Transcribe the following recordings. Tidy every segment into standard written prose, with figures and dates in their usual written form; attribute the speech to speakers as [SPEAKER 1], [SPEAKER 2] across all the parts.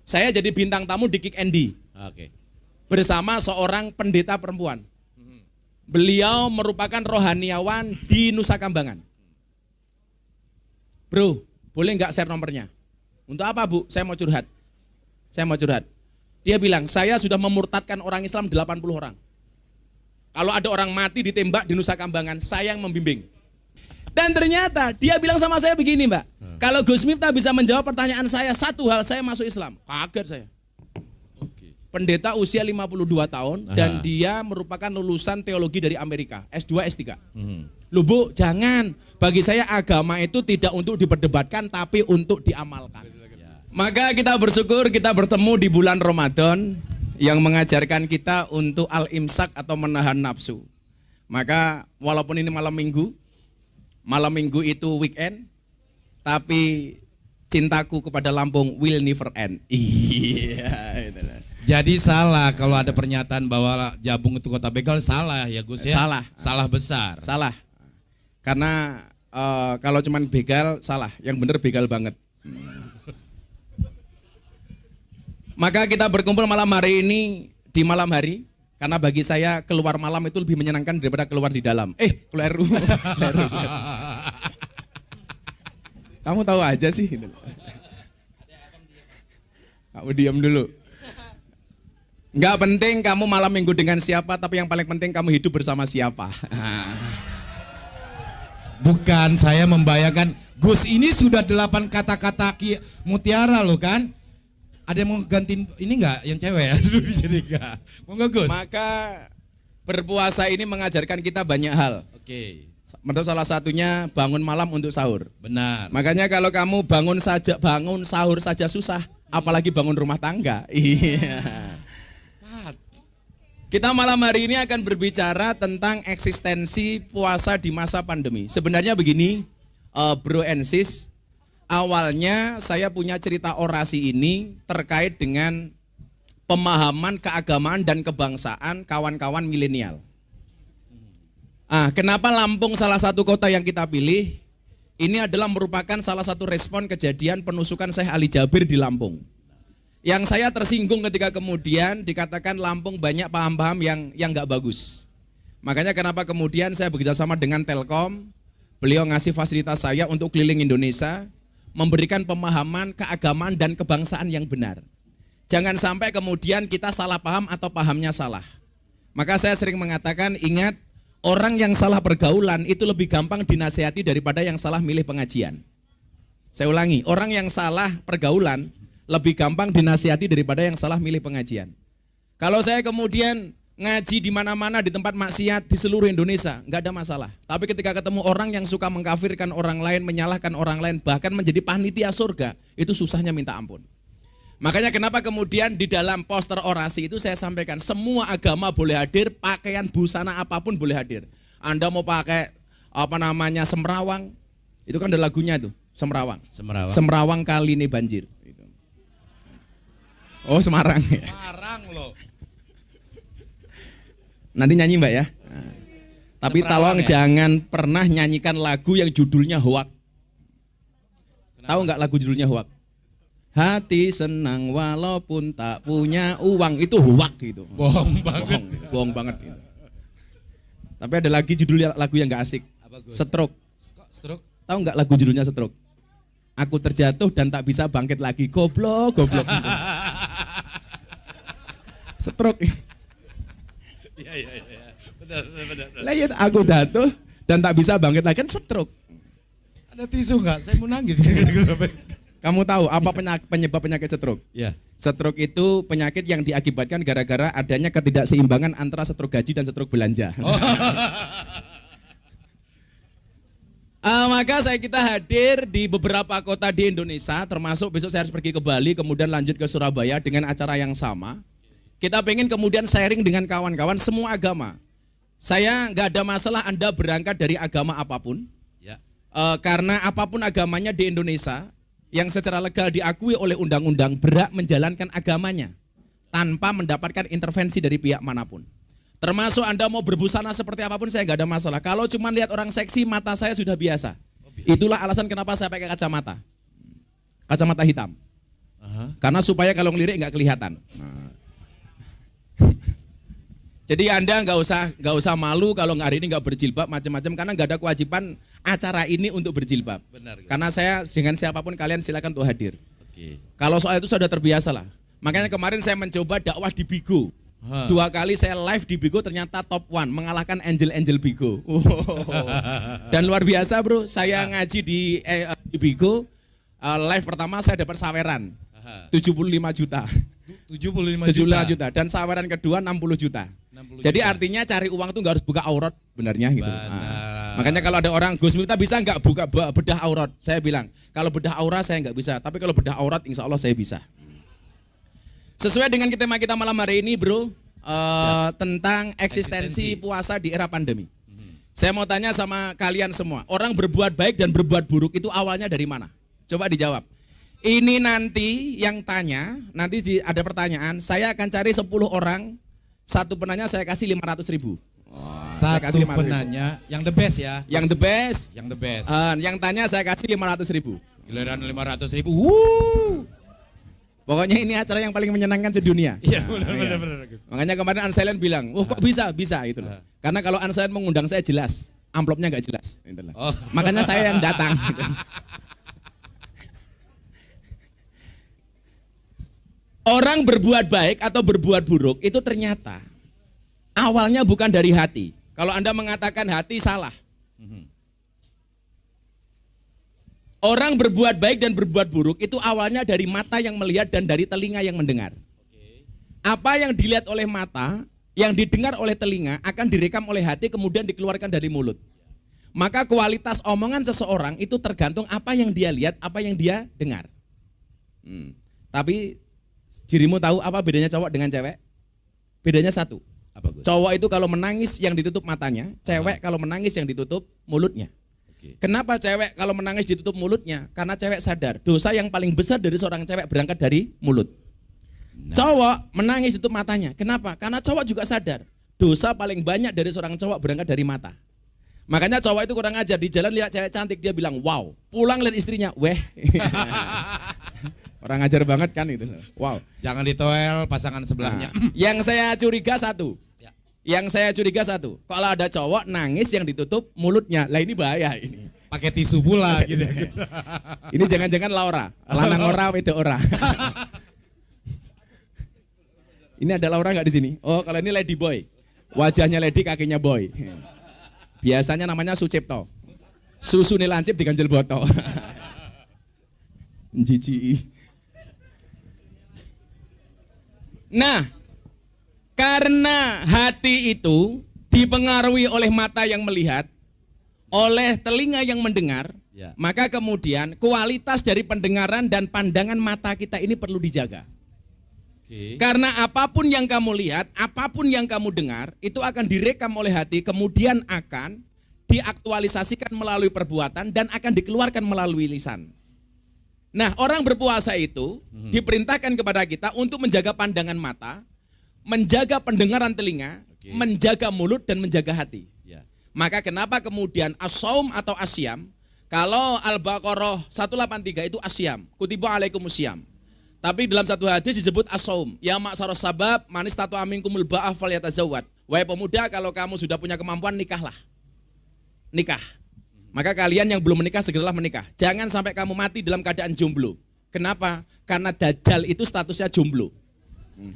[SPEAKER 1] Saya jadi bintang tamu di Kick Andy.
[SPEAKER 2] Oke.
[SPEAKER 1] Bersama seorang pendeta perempuan. Beliau merupakan rohaniawan di Nusa Kambangan. Bro, boleh nggak share nomornya? Untuk apa Bu? Saya mau curhat. Dia bilang, saya sudah memurtadkan orang Islam 80 orang. Kalau ada orang mati ditembak di Nusa Kambangan, saya yang membimbing. Dan ternyata dia bilang sama saya begini Mbak, kalau Gus Miftah bisa menjawab pertanyaan saya satu hal, saya masuk Islam. Kaget saya. Pendeta usia 52 tahun dan dia merupakan lulusan teologi dari Amerika, S2, S3. Loh Bu, jangan. Bagi saya agama itu tidak untuk diperdebatkan tapi untuk diamalkan. Maka kita bersyukur kita bertemu di bulan Ramadan yang mengajarkan kita untuk al-imsak atau menahan nafsu. Maka walaupun ini malam minggu itu weekend, tapi cintaku kepada Lampung will never end. Iya.
[SPEAKER 2] Jadi salah kalau ada pernyataan bahwa Jabung itu kota begal, salah ya Gus ya? Salah besar.
[SPEAKER 1] Salah. Karena kalau cuman begal salah, yang benar begal banget. Maka kita berkumpul malam hari ini di malam hari, karena bagi saya keluar malam itu lebih menyenangkan daripada keluar di dalam. Keluar rumah. Kamu tahu aja sih. Kamu diam dulu. Enggak penting kamu malam minggu dengan siapa, tapi yang paling penting kamu hidup bersama siapa.
[SPEAKER 2] Bukan, saya membayangkan Gus ini sudah 8 kata-kata mutiara loh kan? Ada yang mau gantiin ini enggak yang cewek ya? Jadi enggak. Mau enggak Gus?
[SPEAKER 1] Maka berpuasa ini mengajarkan kita banyak hal.
[SPEAKER 2] Oke.
[SPEAKER 1] Menurut salah satunya bangun malam untuk sahur.
[SPEAKER 2] Benar.
[SPEAKER 1] Makanya kalau kamu bangun sahur saja susah, apalagi bangun rumah tangga. Iya. Kita malam hari ini akan berbicara tentang eksistensi puasa di masa pandemi. Sebenarnya begini, Bro and Sis, awalnya saya punya cerita orasi ini terkait dengan pemahaman keagamaan dan kebangsaan kawan-kawan milenial. Kenapa Lampung salah satu kota yang kita pilih? Ini adalah merupakan salah satu respon kejadian penusukan Syekh Ali Jabir di Lampung. Yang saya tersinggung ketika kemudian dikatakan Lampung banyak paham-paham yang nggak bagus. Makanya kenapa kemudian saya bekerjasama dengan Telkom, beliau ngasih fasilitas saya untuk keliling Indonesia, memberikan pemahaman keagamaan dan kebangsaan yang benar. Jangan sampai kemudian kita salah paham atau pahamnya salah. Maka saya sering mengatakan, ingat, orang yang salah pergaulan itu lebih gampang dinasihati daripada yang salah milih pengajian. Saya ulangi, orang yang salah pergaulan lebih gampang dinasihati daripada yang salah milih pengajian. Kalau saya kemudian ngaji di mana-mana di tempat maksiat di seluruh Indonesia, nggak ada masalah. Tapi ketika ketemu orang yang suka mengkafirkan orang lain, menyalahkan orang lain, bahkan menjadi panitia surga, itu susahnya minta ampun. Makanya kenapa kemudian di dalam poster orasi itu saya sampaikan semua agama boleh hadir, pakaian busana apapun boleh hadir. Anda mau pakai semrawang, itu kan ada lagunya tuh, semrawang. Semrawang kali ini banjir. Oh Semarang.
[SPEAKER 2] Semarang loh.
[SPEAKER 1] Nanti nyanyi Mbak ya. Tapi tolong jangan pernah nyanyikan lagu yang judulnya hoak. Tahu nggak lagu judulnya hoak? Hati senang walaupun tak punya uang, itu hoak gitu. Bohong banget gitu. Tapi ada lagi judul lagu yang nggak asik. Stroke. Tahu nggak lagu judulnya Stroke? Aku terjatuh dan tak bisa bangkit lagi. Goblok. Stroke.
[SPEAKER 2] Iya. Benar.
[SPEAKER 1] Lah ya aku jatuh dan tak bisa bangkit lagi, kan stroke.
[SPEAKER 2] Ada tisu enggak? Saya mau nangis.
[SPEAKER 1] Kamu tahu apa penyebab penyakit stroke?
[SPEAKER 2] Iya.
[SPEAKER 1] Stroke itu penyakit yang diakibatkan gara-gara adanya ketidakseimbangan antara stroke gaji dan stroke belanja. Maka kita hadir di beberapa kota di Indonesia, termasuk besok saya harus pergi ke Bali, kemudian lanjut ke Surabaya dengan acara yang sama. Kita pengen kemudian sharing dengan kawan-kawan semua agama. Saya nggak ada masalah Anda berangkat dari agama apapun,
[SPEAKER 2] ya.
[SPEAKER 1] Karena apapun agamanya di Indonesia, yang secara legal diakui oleh undang-undang berhak menjalankan agamanya tanpa mendapatkan intervensi dari pihak manapun. Termasuk Anda mau berbusana seperti apapun saya nggak ada masalah. Kalau cuma lihat orang seksi, mata saya sudah biasa. Itulah alasan kenapa saya pakai kacamata hitam. Karena supaya kalau ngelirik nggak kelihatan. Nah. Jadi Anda nggak usah malu kalau hari ini nggak berjilbab macam-macam karena nggak ada kewajiban acara ini untuk berjilbab.
[SPEAKER 2] Benar.
[SPEAKER 1] Karena saya dengan siapapun kalian silakan untuk hadir.
[SPEAKER 2] Oke.
[SPEAKER 1] Kalau soal itu sudah terbiasa lah. Makanya kemarin saya mencoba dakwah di Bigo. 2 kali saya live di Bigo ternyata top 1 mengalahkan Angel Bigo. Dan luar biasa bro, saya ngaji di Bigo live pertama saya dapat saweran 75 juta. 75 juta dan saweran kedua 60 juta. Jadi artinya cari uang tuh nggak harus buka aurat sebenarnya gitu. Makanya kalau ada orang Gus Miftah bisa nggak buka bedah aurat? Saya bilang kalau bedah aurat saya nggak bisa, tapi kalau bedah aurat insya Allah saya bisa. Sesuai dengan tema kita malam hari ini bro, tentang eksistensi puasa di era pandemi. Saya mau tanya sama kalian semua, orang berbuat baik dan berbuat buruk itu awalnya dari mana? Coba dijawab. Ini nanti yang tanya, nanti ada pertanyaan, saya akan cari 10 orang, satu penanya saya kasih 500.000.
[SPEAKER 2] Satu penanya, yang the best ya.
[SPEAKER 1] Yang the best.
[SPEAKER 2] Yang the best.
[SPEAKER 1] Yang tanya saya kasih 500.000.
[SPEAKER 2] Giliran 500.000.
[SPEAKER 1] Pokoknya ini acara yang paling menyenangkan sedunia.
[SPEAKER 2] Iya, benar.
[SPEAKER 1] Makanya kemarin Anselen bilang, kok bisa itu loh. Karena kalau Anselen mengundang saya jelas, amplopnya nggak jelas. Gitu loh. Makanya saya yang datang. Gitu. Orang berbuat baik atau berbuat buruk itu ternyata awalnya bukan dari hati. Kalau Anda mengatakan hati salah. Orang berbuat baik dan berbuat buruk itu awalnya dari mata yang melihat dan dari telinga yang mendengar. Apa yang dilihat oleh mata, yang didengar oleh telinga akan direkam oleh hati kemudian dikeluarkan dari mulut. Maka kualitas omongan seseorang itu tergantung apa yang dia lihat, apa yang dia dengar. Tapi dirimu tahu apa bedanya cowok dengan cewek? Bedanya satu.
[SPEAKER 2] Apa, Gus?
[SPEAKER 1] Cowok itu kalau menangis yang ditutup matanya, cewek kalau menangis yang ditutup mulutnya. Kenapa cewek kalau menangis ditutup mulutnya? Karena cewek sadar dosa yang paling besar dari seorang cewek berangkat dari mulut. Cowok menangis ditutup matanya. Kenapa? Karena cowok juga sadar dosa paling banyak dari seorang cowok berangkat dari mata. Makanya cowok itu kurang ajar, di jalan lihat cewek cantik dia bilang wow, pulang lihat istrinya, weh. Orang ajar banget kan itu. Wow.
[SPEAKER 2] Jangan ditoel pasangan sebelahnya.
[SPEAKER 1] Yang saya curiga satu. Kalau ada cowok nangis yang ditutup mulutnya. Lah ini bahaya ini.
[SPEAKER 2] Pakai tisu pula gitu.
[SPEAKER 1] Ini jangan-jangan Laura. Lanang ora wedok ora. Ini ada Laura enggak di sini? Oh, kalau ini Lady Boy. Wajahnya Lady, kakinya Boy. Biasanya namanya Sucipto. Susu nih lancip diganjel boto. Jijik. Nah, karena hati itu dipengaruhi oleh mata yang melihat, oleh telinga yang mendengar, maka kemudian kualitas dari pendengaran dan pandangan mata kita ini perlu dijaga. Karena apapun yang kamu lihat, apapun yang kamu dengar, itu akan direkam oleh hati, kemudian akan diaktualisasikan melalui perbuatan dan akan dikeluarkan melalui lisan. Nah, orang berpuasa itu diperintahkan kepada kita untuk menjaga pandangan mata, menjaga pendengaran telinga, menjaga mulut dan menjaga hati. Maka kenapa kemudian as-saum atau asyam, kalau Al-Baqarah 183 itu asyam, kutiba alaikumusiyam. Tapi dalam satu hadis disebut as-saum, ya ma'saros sabab manis tatu aminkumul ba'ah falyatazawwad. Wahai pemuda, kalau kamu sudah punya kemampuan nikahlah. Nikah. Maka kalian yang belum menikah segeralah menikah. Jangan sampai kamu mati dalam keadaan jomblo. Kenapa? Karena Dajjal itu statusnya jomblo.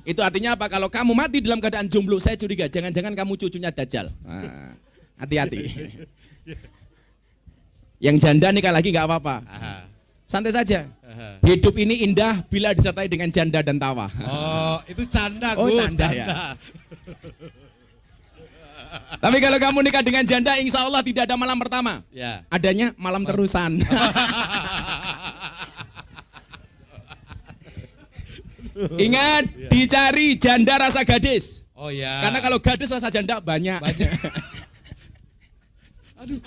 [SPEAKER 1] Itu artinya apa? Kalau kamu mati dalam keadaan jomblo, saya curiga jangan-jangan kamu cucunya Dajjal. Hati-hati. Yang janda nikah lagi nggak apa-apa. Santai saja. Hidup ini indah bila disertai dengan janda dan tawa.
[SPEAKER 2] Oh, itu canda, Gus.
[SPEAKER 1] Oh, canda ya. Tapi kalau kamu nikah dengan janda, insya Allah tidak ada malam pertama. Adanya malam terusan. Ingat, dicari janda rasa gadis.
[SPEAKER 2] Oh ya.
[SPEAKER 1] Karena kalau gadis rasa janda banyak.
[SPEAKER 2] Aduh.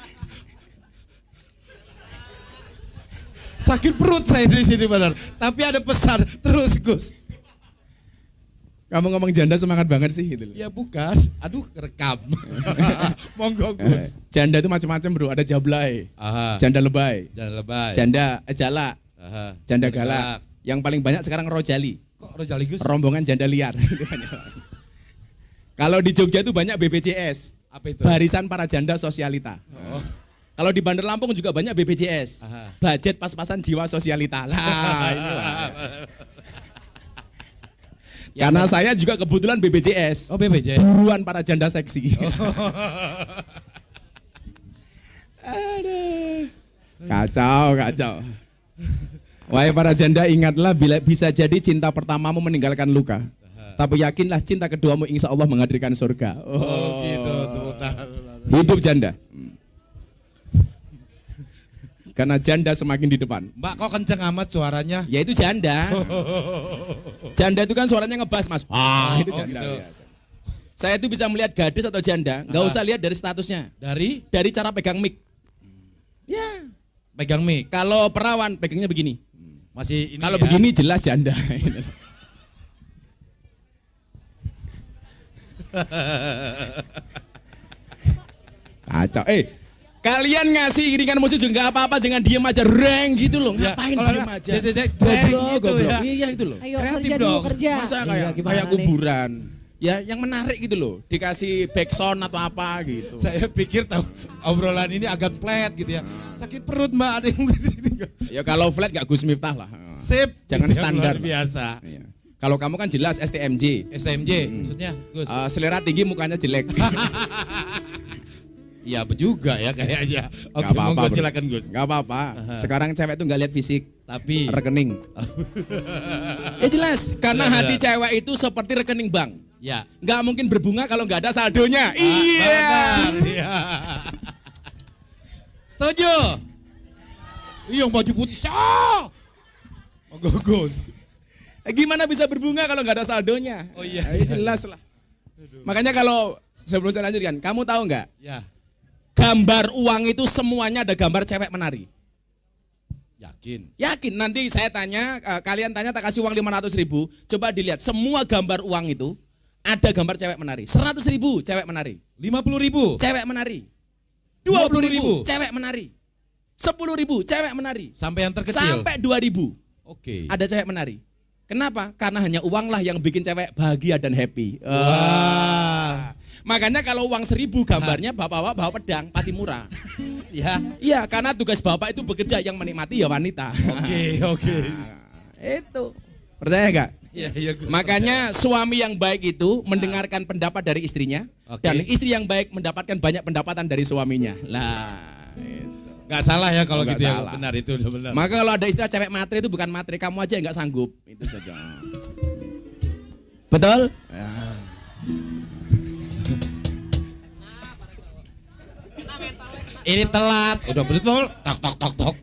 [SPEAKER 2] Sakit perut saya di sini benar. Tapi ada pesan terus, Gus.
[SPEAKER 1] Kamu ngomong janda semangat banget sih gitu.
[SPEAKER 2] Ya bukan. Aduh, rekam. Monggo, Gus.
[SPEAKER 1] Janda itu macam-macam, Bro. Ada jablay. Janda lebay.
[SPEAKER 2] Janda lebay.
[SPEAKER 1] Janda jalak. Janda galak. Yang paling banyak sekarang Rojali.
[SPEAKER 2] Kok Rojali Gus?
[SPEAKER 1] Rombongan janda liar. Kalau di Jogja itu banyak BPJS.
[SPEAKER 2] Apa itu?
[SPEAKER 1] Barisan para janda sosialita.
[SPEAKER 2] Oh.
[SPEAKER 1] Kalau di Bandar Lampung juga banyak BPJS.
[SPEAKER 2] Aha.
[SPEAKER 1] Budget pas-pasan jiwa sosialita. Lah, inilah. Karena saya juga kebetulan BPJS.
[SPEAKER 2] Oh BPJS.
[SPEAKER 1] Buruan para janda seksi. Aduh. Kacau. Wahai para janda, ingatlah bila bisa jadi cinta pertamamu meninggalkan luka. Tapi yakinlah cinta keduamu insya Allah menghadirkan surga.
[SPEAKER 2] Oh gitu.
[SPEAKER 1] Hidup janda. Karena janda semakin di depan.
[SPEAKER 2] Mbak kok kenceng amat suaranya?
[SPEAKER 1] Ya itu janda. Janda itu kan suaranya ngebas mas. Itu janda.
[SPEAKER 2] Gitu.
[SPEAKER 1] Biasa. Saya itu bisa melihat gadis atau janda, nggak usah lihat dari statusnya.
[SPEAKER 2] Dari
[SPEAKER 1] cara pegang mic. Ya.
[SPEAKER 2] pegang mic.
[SPEAKER 1] Kalau perawan pegangnya begini.
[SPEAKER 2] Masih ini.
[SPEAKER 1] Kalau
[SPEAKER 2] ya.
[SPEAKER 1] begini jelas janda. Kacau. Kalian ngasih iringan musik juga nggak apa-apa, jangan diem aja reng gitu loh. Ngapain
[SPEAKER 2] kalau
[SPEAKER 1] diem
[SPEAKER 2] nggak,
[SPEAKER 1] aja?
[SPEAKER 2] gitu
[SPEAKER 1] Goblok.
[SPEAKER 2] ya.
[SPEAKER 1] Iya itu loh.
[SPEAKER 3] Ayo
[SPEAKER 2] Kreatif
[SPEAKER 3] kerja dulu
[SPEAKER 2] dong.
[SPEAKER 3] kerja.
[SPEAKER 1] Masa
[SPEAKER 3] Iya, gimana
[SPEAKER 1] kayak
[SPEAKER 3] nih?
[SPEAKER 1] kuburan. Ya yang menarik gitu loh. Dikasih backsound atau apa gitu.
[SPEAKER 2] Saya pikir tahu obrolan ini agak flat gitu ya. Sakit perut Mbak, ada yang di sini.
[SPEAKER 1] Ya kalau flat gak Gus Miftah lah.
[SPEAKER 2] Sip.
[SPEAKER 1] Jangan
[SPEAKER 2] Gitu ya,
[SPEAKER 1] standar.
[SPEAKER 2] luar biasa.
[SPEAKER 1] Iya. Kalau kamu kan jelas STMJ.
[SPEAKER 2] STMJ maksudnya Gus.
[SPEAKER 1] Selera tinggi mukanya jelek.
[SPEAKER 2] Iya juga ya kayaknya. Oke,
[SPEAKER 1] Gak apa-apa,
[SPEAKER 2] monggo
[SPEAKER 1] bro.
[SPEAKER 2] silakan Gus.
[SPEAKER 1] Gak apa-apa. Sekarang cewek tuh gak lihat fisik,
[SPEAKER 2] Tapi
[SPEAKER 1] rekening. Ya jelas, karena hati cewek itu seperti rekening bank.
[SPEAKER 2] ya.
[SPEAKER 1] Gak mungkin berbunga kalau gak ada saldonya. Iya.
[SPEAKER 2] Benar, iya. Setuju. Iya, yang baju putih. Monggo Gus.
[SPEAKER 1] Gimana bisa berbunga kalau gak ada saldonya?
[SPEAKER 2] Oh iya.
[SPEAKER 1] Ya, jelas lah. Makanya kalau sebelum saya lanjutkan, kamu tahu nggak?
[SPEAKER 2] Ya.
[SPEAKER 1] Gambar uang itu semuanya ada gambar cewek menari.
[SPEAKER 2] Yakin.
[SPEAKER 1] Yakin, nanti saya tanya, kalian tanya tak kasih uang 500.000, coba dilihat semua gambar uang itu ada gambar cewek menari. 100.000 cewek menari.
[SPEAKER 2] 50.000.
[SPEAKER 1] Cewek menari.
[SPEAKER 2] 20.000
[SPEAKER 1] cewek menari. 10.000 cewek menari.
[SPEAKER 2] Sampai yang terkecil.
[SPEAKER 1] Sampai 2.000
[SPEAKER 2] Oke.
[SPEAKER 1] ada cewek menari. Kenapa? Karena hanya uanglah yang bikin cewek bahagia dan happy.
[SPEAKER 2] Wah.
[SPEAKER 1] Makanya kalau uang 1.000 gambarnya bapak-bapak bawa pedang, pati murah.
[SPEAKER 2] Ya.
[SPEAKER 1] Iya, karena tugas bapak itu bekerja, yang menikmati ya wanita.
[SPEAKER 2] Oke.
[SPEAKER 1] Itu. Percaya nggak?
[SPEAKER 2] Iya, iya Gus.
[SPEAKER 1] Makanya suami yang baik itu mendengarkan pendapat dari istrinya,
[SPEAKER 2] Oke.
[SPEAKER 1] dan istri yang baik mendapatkan banyak pendapatan dari suaminya. Lah, itu.
[SPEAKER 2] Nggak salah ya kalau
[SPEAKER 1] Nggak
[SPEAKER 2] gitu ya.
[SPEAKER 1] salah.
[SPEAKER 2] Benar itu udah benar.
[SPEAKER 1] Maka kalau ada istilah cewek matre itu bukan matre, kamu aja yang nggak sanggup. Itu saja. Betul?
[SPEAKER 2] Ini telat. Udah betul. Tok.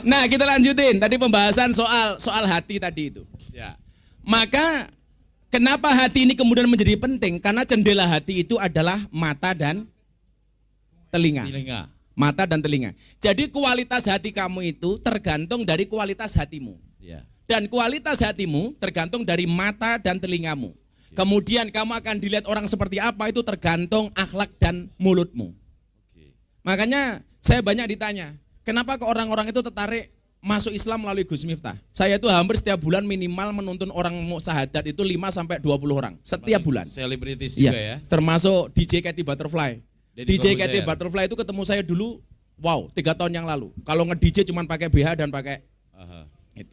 [SPEAKER 1] Nah, kita lanjutin. Tadi pembahasan soal hati tadi itu.
[SPEAKER 2] Ya.
[SPEAKER 1] Maka kenapa hati ini kemudian menjadi penting? Karena jendela hati itu adalah mata dan telinga.
[SPEAKER 2] Telinga.
[SPEAKER 1] Mata dan telinga. Jadi kualitas hati kamu itu tergantung dari kualitas hatimu.
[SPEAKER 2] Ya.
[SPEAKER 1] Dan kualitas hatimu tergantung dari mata dan telingamu. Kemudian kamu akan dilihat orang seperti apa itu tergantung akhlak dan mulutmu.
[SPEAKER 2] Oke.
[SPEAKER 1] Makanya saya banyak ditanya, kenapa kok orang-orang itu tertarik masuk Islam melalui Gus Miftah? Saya itu hampir setiap bulan minimal menuntun orang mau syahadat itu 5-20 orang setiap bulan.
[SPEAKER 2] Selebritis juga ya.
[SPEAKER 1] Termasuk DJ Katy Butterfly.
[SPEAKER 2] Deddy
[SPEAKER 1] DJ
[SPEAKER 2] Corbuzier.
[SPEAKER 1] Katy Butterfly itu ketemu saya dulu, wow, 3 tahun yang lalu. Kalau nge-DJ cuma pakai BH dan pakai
[SPEAKER 2] Aha.
[SPEAKER 1] itu.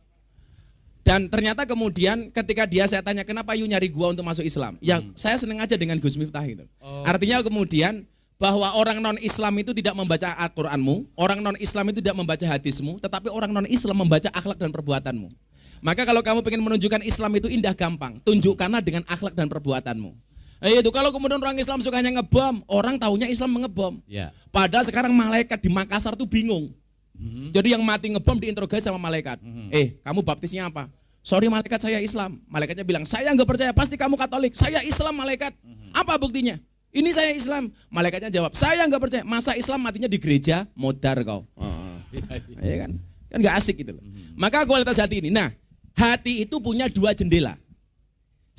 [SPEAKER 1] Dan ternyata kemudian ketika saya tanya kenapa you nyari gua untuk masuk Islam? Ya saya seneng aja dengan Gus Miftah itu.
[SPEAKER 2] Oh.
[SPEAKER 1] Artinya kemudian bahwa orang non-Islam itu tidak membaca Al-Qur'anmu, orang non-Islam itu tidak membaca hadismu, tetapi orang non-Islam membaca akhlak dan perbuatanmu. Maka kalau kamu ingin menunjukkan Islam itu indah gampang, tunjukkanlah dengan akhlak dan perbuatanmu. Itu kalau kemudian orang Islam sukanya ngebom, orang taunya Islam mengebom.
[SPEAKER 2] Ya.
[SPEAKER 1] Padahal sekarang malaikat di Makassar tuh bingung. Jadi yang mati ngebom diinterogasi sama malaikat. Kamu baptisnya apa? Sorry malaikat, saya Islam. Malaikatnya bilang, saya nggak percaya, pasti kamu Katolik. Saya Islam malaikat. Apa buktinya? Ini saya Islam. Malaikatnya jawab, saya nggak percaya. Masa Islam matinya di gereja? Modar kau. Iya kan? Kan nggak asik gitu loh. Maka kualitas hati ini. Nah, hati itu punya 2 jendela.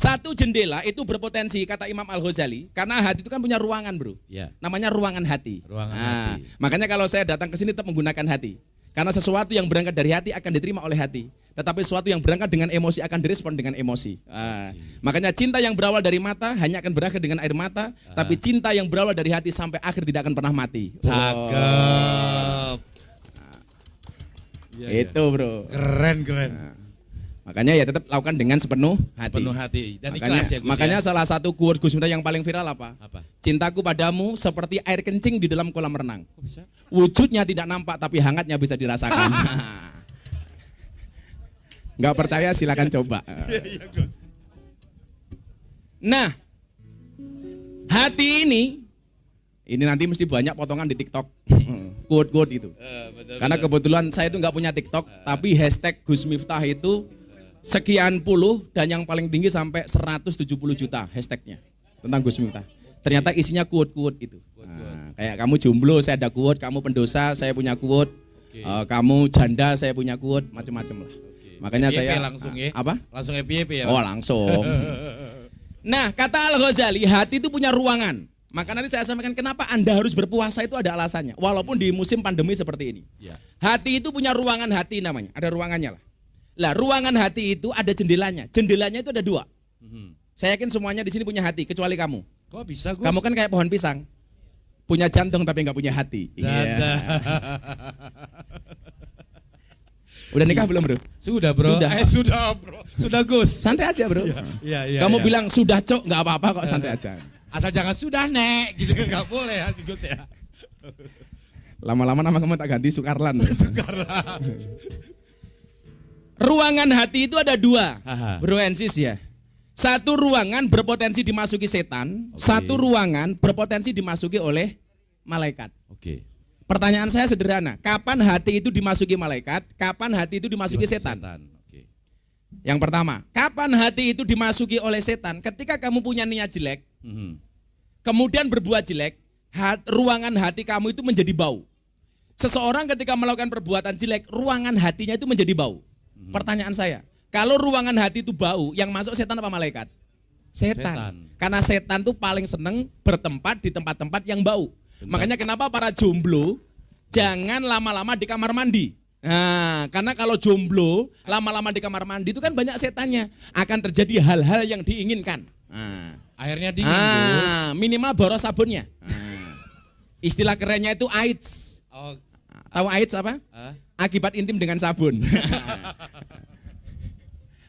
[SPEAKER 1] Satu jendela itu berpotensi, kata Imam Al-Ghazali, karena hati itu kan punya ruangan bro.
[SPEAKER 2] Ya.
[SPEAKER 1] Namanya ruangan hati.
[SPEAKER 2] Ruangan hati.
[SPEAKER 1] Makanya kalau saya datang ke sini tetap menggunakan hati. Karena sesuatu yang berangkat dari hati akan diterima oleh hati. Tetapi sesuatu yang berangkat dengan emosi akan direspon dengan emosi. Makanya cinta yang berawal dari mata hanya akan berakhir dengan air mata. Tapi cinta yang berawal dari hati sampai akhir tidak akan pernah mati.
[SPEAKER 2] Cakep.
[SPEAKER 1] Itu bro.
[SPEAKER 2] Keren.
[SPEAKER 1] Makanya ya tetap lakukan dengan sepenuh hati.
[SPEAKER 2] Penuh hati dan
[SPEAKER 1] Makanya,
[SPEAKER 2] ikhlas ya Gus.
[SPEAKER 1] makanya salah satu quote Gus Miftah yang paling viral apa? Cintaku padamu seperti air kencing di dalam kolam renang.
[SPEAKER 2] Kok bisa?
[SPEAKER 1] Wujudnya tidak nampak tapi hangatnya bisa dirasakan. Nggak percaya silakan coba.
[SPEAKER 2] Iya, Gus.
[SPEAKER 1] Nah, hati ini nanti mesti banyak potongan di TikTok. Quote-quote itu. Karena kebetulan saya itu nggak punya TikTok, tapi hashtag Gus Miftah itu sekian puluh dan yang paling tinggi sampai 170 juta hashtagnya tentang Gus Miftah. Ternyata isinya quote-quote itu. Nah, kayak kamu jomblo saya ada quote, kamu pendosa saya punya quote, kamu janda saya punya quote, macam-macam lah. Makanya
[SPEAKER 2] FYP
[SPEAKER 1] saya
[SPEAKER 2] langsung ya.
[SPEAKER 1] apa?
[SPEAKER 2] Langsung FYP ya.
[SPEAKER 1] Oh langsung. Nah kata Al-Ghazali hati itu punya ruangan. Maka nanti saya sampaikan kenapa Anda harus berpuasa itu ada alasannya. Walaupun di musim pandemi seperti ini.
[SPEAKER 2] Ya.
[SPEAKER 1] Hati itu punya ruangan hati namanya. Ada ruangannya lah. Lah ruangan hati itu ada jendelanya. Jendelanya itu ada 2. Saya yakin semuanya di sini punya hati kecuali kamu.
[SPEAKER 2] Kok bisa Gus?
[SPEAKER 1] Kamu kan kayak pohon pisang. Punya jantung tapi nggak punya hati. Iya. Udah nikah belum bro?
[SPEAKER 2] Sudah bro.
[SPEAKER 1] Sudah.
[SPEAKER 2] Sudah Gus.
[SPEAKER 1] Santai aja bro.
[SPEAKER 2] Iya.
[SPEAKER 1] Kamu bilang sudah cok nggak apa-apa kok santai aja.
[SPEAKER 2] Asal jangan sudah nek gitu kan nggak boleh ya Gus ya.
[SPEAKER 1] Lama-lama nama kamu tak ganti Sukarlan.
[SPEAKER 2] Sukarlan.
[SPEAKER 1] Ruangan hati itu ada 2.
[SPEAKER 2] Aha.
[SPEAKER 1] Bro Ensis ya. Satu ruangan berpotensi dimasuki setan, satu ruangan berpotensi dimasuki oleh malaikat.
[SPEAKER 2] Oke.
[SPEAKER 1] Pertanyaan saya sederhana, kapan hati itu dimasuki malaikat, kapan hati itu dimasuki setan?
[SPEAKER 2] Oke.
[SPEAKER 1] Yang pertama, kapan hati itu dimasuki oleh setan? Ketika kamu punya niat jelek, kemudian berbuat jelek, ruangan hati kamu itu menjadi bau. Seseorang ketika melakukan perbuatan jelek, ruangan hatinya itu menjadi bau. Pertanyaan saya, kalau ruangan hati itu bau, yang masuk setan apa malaikat? Setan. Karena setan tuh paling seneng bertempat di tempat-tempat yang bau. Makanya kenapa para jomblo jangan lama-lama di kamar mandi. Nah, karena kalau jomblo lama-lama di kamar mandi itu kan banyak setannya. Akan terjadi hal-hal yang diinginkan.
[SPEAKER 2] Airnya dingin Gus.
[SPEAKER 1] Minimal boros sabunnya. Istilah kerennya itu AIDS.
[SPEAKER 2] Oh.
[SPEAKER 1] Tahu AIDS apa? Akibat intim dengan sabun.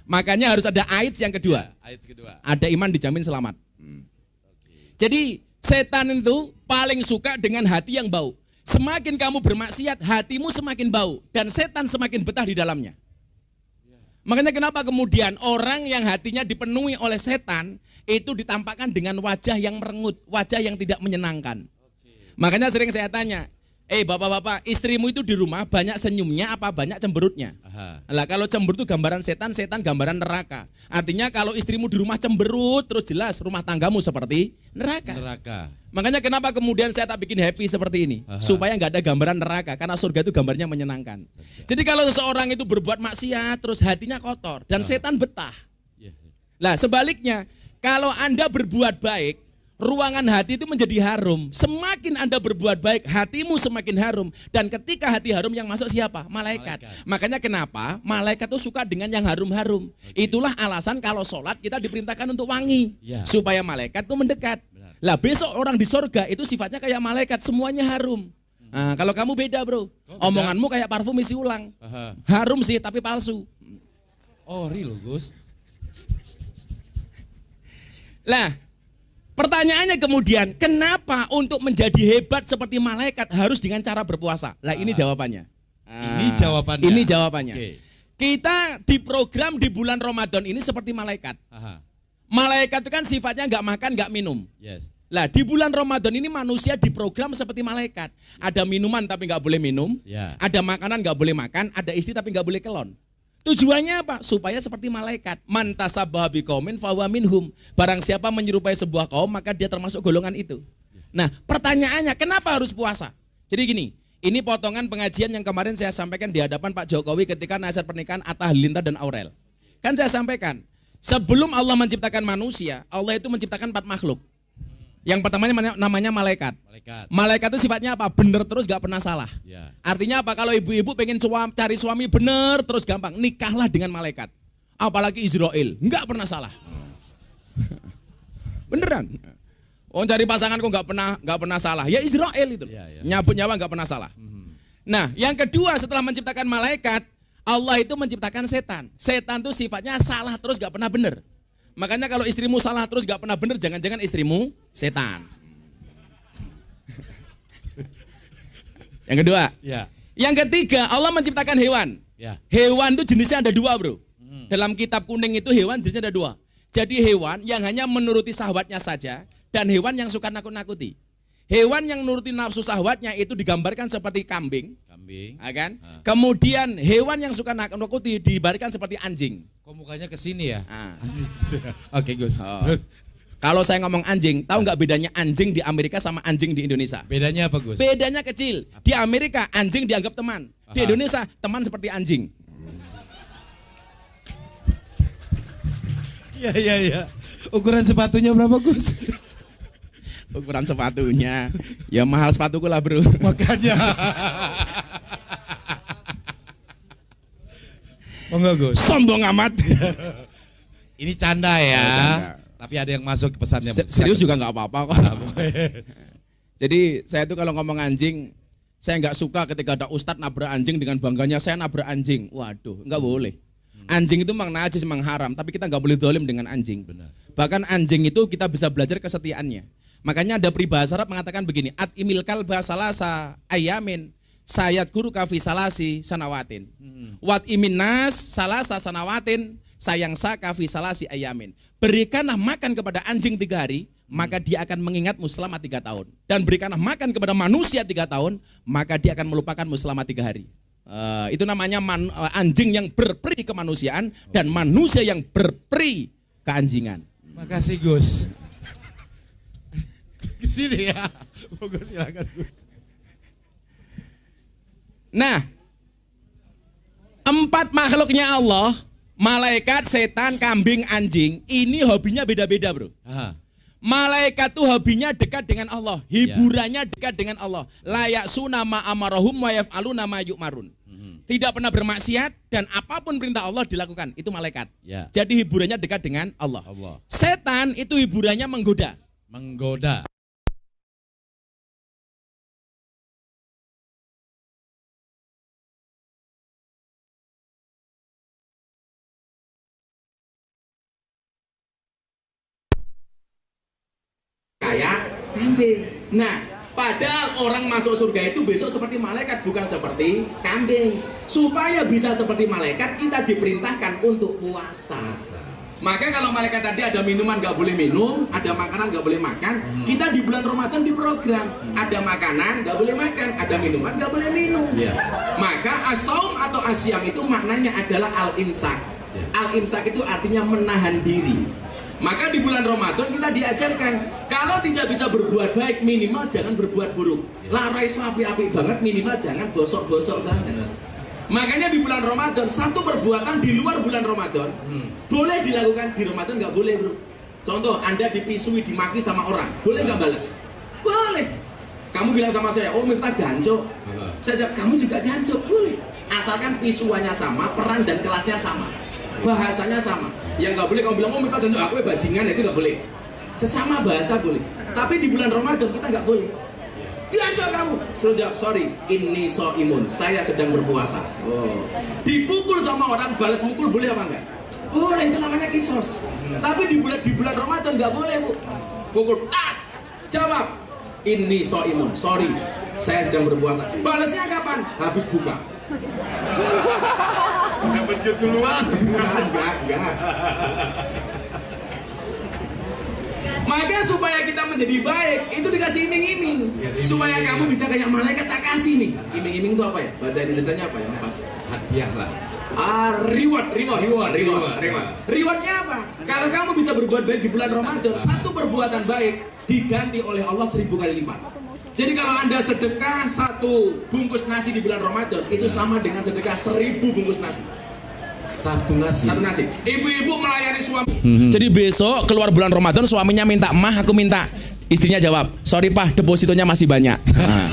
[SPEAKER 1] Makanya harus ada AIDS yang kedua.
[SPEAKER 2] AIDS kedua.
[SPEAKER 1] Ada iman dijamin selamat. Jadi setan itu paling suka dengan hati yang bau. Semakin kamu bermaksiat, hatimu semakin bau dan setan semakin betah di dalamnya. Makanya kenapa kemudian orang yang hatinya dipenuhi oleh setan itu ditampakkan dengan wajah yang merengut, wajah yang tidak menyenangkan. Makanya sering saya tanya, bapak-bapak, istrimu itu di rumah banyak senyumnya apa banyak cemberutnya? Lah kalau cemberut itu gambaran setan, setan gambaran neraka. Artinya kalau istrimu di rumah cemberut terus jelas rumah tanggamu seperti neraka. Makanya kenapa kemudian saya tak bikin happy seperti ini? Supaya nggak ada gambaran neraka, karena surga itu gambarnya menyenangkan. Jadi kalau seseorang itu berbuat maksiat terus hatinya kotor dan setan betah. Lah sebaliknya, kalau Anda berbuat baik, ruangan hati itu menjadi harum. Semakin Anda berbuat baik, hatimu semakin harum. Dan ketika hati harum yang masuk siapa? Malaikat. Makanya kenapa malaikat itu suka dengan yang harum-harum. Itulah alasan kalau sholat kita diperintahkan untuk wangi. Supaya malaikat itu mendekat. Lah besok orang di sorga itu sifatnya kayak malaikat, semuanya harum. Nah, kalau kamu beda bro. Omonganmu kayak parfum isi ulang. Harum sih tapi palsu.
[SPEAKER 2] Oh real Gus.
[SPEAKER 1] Lah pertanyaannya kemudian, kenapa untuk menjadi hebat seperti malaikat harus dengan cara berpuasa? Lah ini jawabannya. Ini jawabannya. Kita diprogram di bulan Ramadan ini seperti malaikat. Malaikat itu kan sifatnya nggak makan, nggak minum. Lah di bulan Ramadan ini manusia diprogram seperti malaikat. Ada minuman tapi nggak boleh minum. Ada makanan nggak boleh makan. Ada istri tapi nggak boleh kelon. Tujuannya apa? Supaya seperti malaikat. Man tasabbaha biqaumin fahuwa minhum. Barang siapa menyerupai sebuah kaum maka dia termasuk golongan itu. Nah, pertanyaannya kenapa harus puasa? Jadi gini, ini potongan pengajian yang kemarin saya sampaikan di hadapan Pak Jokowi ketika nasihat pernikahan Atta Halilintar dan Aurel. Kan saya sampaikan, sebelum Allah menciptakan manusia, Allah itu menciptakan 4 makhluk. Yang pertamanya namanya malaikat. Malaikat itu sifatnya apa? Bener terus gak pernah salah.
[SPEAKER 2] Ya.
[SPEAKER 1] Artinya apa? Kalau ibu-ibu pengen cari suami bener terus gampang, nikahlah dengan malaikat. Apalagi Israel, nggak pernah salah. Beneran. Oh, cari pasangan kok nggak pernah salah. Ya Israel itu. Nyabut nyawa nggak pernah salah. Nah, yang kedua setelah menciptakan malaikat, Allah itu menciptakan setan. Setan itu sifatnya salah terus gak pernah bener. Makanya kalau istrimu salah terus gak pernah bener, jangan-jangan istrimu setan. Yang kedua. Ya. Yang ketiga, Allah menciptakan hewan. Ya. Hewan itu jenisnya ada dua, bro. Dalam kitab kuning itu hewan jenisnya ada dua. Jadi hewan yang hanya menuruti syahwatnya saja dan hewan yang suka nakut-nakuti. Hewan yang nuruti nafsu syahwatnya itu digambarkan seperti kambing, kan? Kemudian hewan yang suka nakut-nakuti digambarkan seperti anjing.
[SPEAKER 2] Kok mukanya ke sini ya? Oke, Gus. Terus
[SPEAKER 1] kalau saya ngomong anjing, tahu nggak bedanya anjing di Amerika sama anjing di Indonesia?
[SPEAKER 2] Bedanya apa, Gus?
[SPEAKER 1] Bedanya kecil. Di Amerika anjing dianggap teman. Di Indonesia teman seperti anjing.
[SPEAKER 2] Iya. Ukuran sepatunya berapa, Gus?
[SPEAKER 1] Ukuran sepatunya ya mahal sepatuku lah, bro.
[SPEAKER 2] Makanya. Oh enggak, Gus.
[SPEAKER 1] Sombong amat.
[SPEAKER 2] Ini canda ya. Canda. Tapi ada yang masuk pesannya.
[SPEAKER 1] Serius juga nggak apa-apa kok. Jadi saya tuh kalau ngomong anjing, saya nggak suka ketika ada ustadz nabrak anjing dengan bangganya saya nabrak anjing. Waduh, nggak boleh. Anjing itu memang najis, memang haram, tapi kita nggak boleh dolim dengan anjing. Benar. Bahkan anjing itu kita bisa belajar kesetiaannya. Makanya ada peribahasa Arab mengatakan begini, at imil kalba salasa ayamin sayat guru kafi salasi sanawatin. Wat imin nas salasa sanawatin sayang sa kafi salasi ayamin. Berikanlah makan kepada anjing 3 hari, maka dia akan mengingatmu selama 3 tahun. Dan berikanlah makan kepada manusia 3 tahun, maka dia akan melupakanmu selama 3 hari. Itu namanya anjing yang berperi kemanusiaan dan manusia yang berperi keanjingan.
[SPEAKER 2] Makasih, Gus. Ke sini ya. Monggo silakan, Gus.
[SPEAKER 1] Nah, 4 makhluknya Allah, malaikat, setan, kambing, anjing, ini hobinya beda-beda, bro. Malaikat tuh hobinya dekat dengan Allah, hiburannya dekat dengan Allah. Layak sunama amarahum wa yaf'aluna ma yu'marun. Tidak pernah bermaksiat dan apapun perintah Allah dilakukan, itu malaikat. Jadi hiburannya dekat dengan Allah. Setan itu hiburannya menggoda. Kayak kambing. Nah, padahal orang masuk surga itu besok seperti malaikat, bukan seperti kambing. Supaya bisa seperti malaikat, kita diperintahkan untuk puasa. Maka kalau malaikat tadi ada minuman nggak boleh minum, ada makanan nggak boleh makan, kita di bulan Ramadan diprogram ada makanan nggak boleh makan, ada minuman nggak boleh minum. Maka as-saum atau asyam itu maknanya adalah al-imsak. Al-imsak itu artinya menahan diri. Maka di bulan Ramadan kita diajarkan, kalau tidak bisa berbuat baik, minimal jangan berbuat buruk. Larai api-api banget, minimal jangan bosok-bosok banget. Makanya di bulan Ramadan, satu perbuatan di luar bulan Ramadan boleh dilakukan, di Ramadan nggak boleh, bro. Contoh, Anda dipisui, dimaki sama orang, boleh nggak balas? Boleh. Kamu bilang sama saya, oh Miftah jancuk. Saya jawab, kamu juga jancuk, boleh. Asalkan pisuannya sama, peran dan kelasnya sama, bahasanya sama. Yang nggak boleh kamu bilang, oh Miftah jancuk, aku bajingan, itu nggak boleh. Sesama bahasa boleh, tapi di bulan Ramadan kita nggak boleh. Diancok kamu, suruh jawab, sorry, ini imun, saya sedang berpuasa. Dipukul sama orang, balas mukul boleh apa enggak? Boleh, itu namanya kisos. Tapi di bulan Ramadan nggak boleh, bu. Pukul, jawab, ini imun, sorry, saya sedang berpuasa. Balasnya kapan? Habis buka.
[SPEAKER 2] Udah pencut duluan.
[SPEAKER 1] Enggak. Maka supaya kita menjadi baik, itu dikasih iming-iming. Supaya kamu bisa kayak malaikat, tak kasih nih. Iming-iming itu apa ya? Bahasa Indonesianya apa ya? Pas.
[SPEAKER 2] Hadiah lah.
[SPEAKER 1] Reward. Rewardnya apa? Kalau kamu bisa berbuat baik di bulan Ramadan, satu perbuatan baik diganti oleh Allah 1000 kali lipat. Jadi kalau Anda sedekah 1 bungkus nasi di bulan Ramadan, itu sama dengan sedekah 1000 bungkus nasi.
[SPEAKER 2] Satu nasi.
[SPEAKER 1] Ibu-ibu melayani suami. Jadi besok keluar bulan Ramadan, suaminya minta, mah aku minta Istrinya jawab, sorry Pak, depositonya masih banyak. Nah.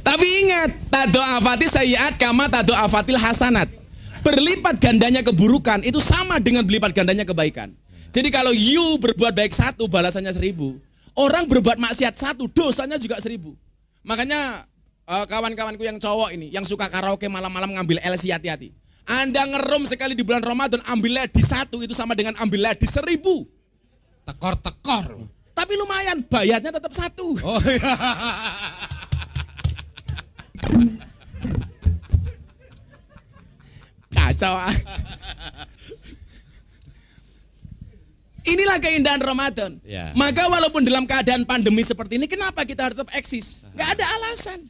[SPEAKER 1] Tapi ingat, tado afati sayyiat kama tado afatil hasanat. Berlipat gandanya keburukan itu sama dengan berlipat gandanya kebaikan. Jadi kalau you berbuat baik 1, balasannya 1000. Orang berbuat maksiat 1, dosanya juga 1000. Makanya kawan-kawanku yang cowok ini, yang suka karaoke malam-malam ngambil LC, hati-hati. Anda ngerum sekali di bulan Ramadan, ambil ledi 1 itu sama dengan ambil ledi 1000.
[SPEAKER 2] Tekor-tekor.
[SPEAKER 1] Tapi lumayan, bayarnya tetap 1.
[SPEAKER 2] Oh iya.
[SPEAKER 1] Kacau. Inilah keindahan Ramadan.
[SPEAKER 2] Ya.
[SPEAKER 1] Maka walaupun dalam keadaan pandemi seperti ini, kenapa kita harus tetap eksis? Gak ada alasan.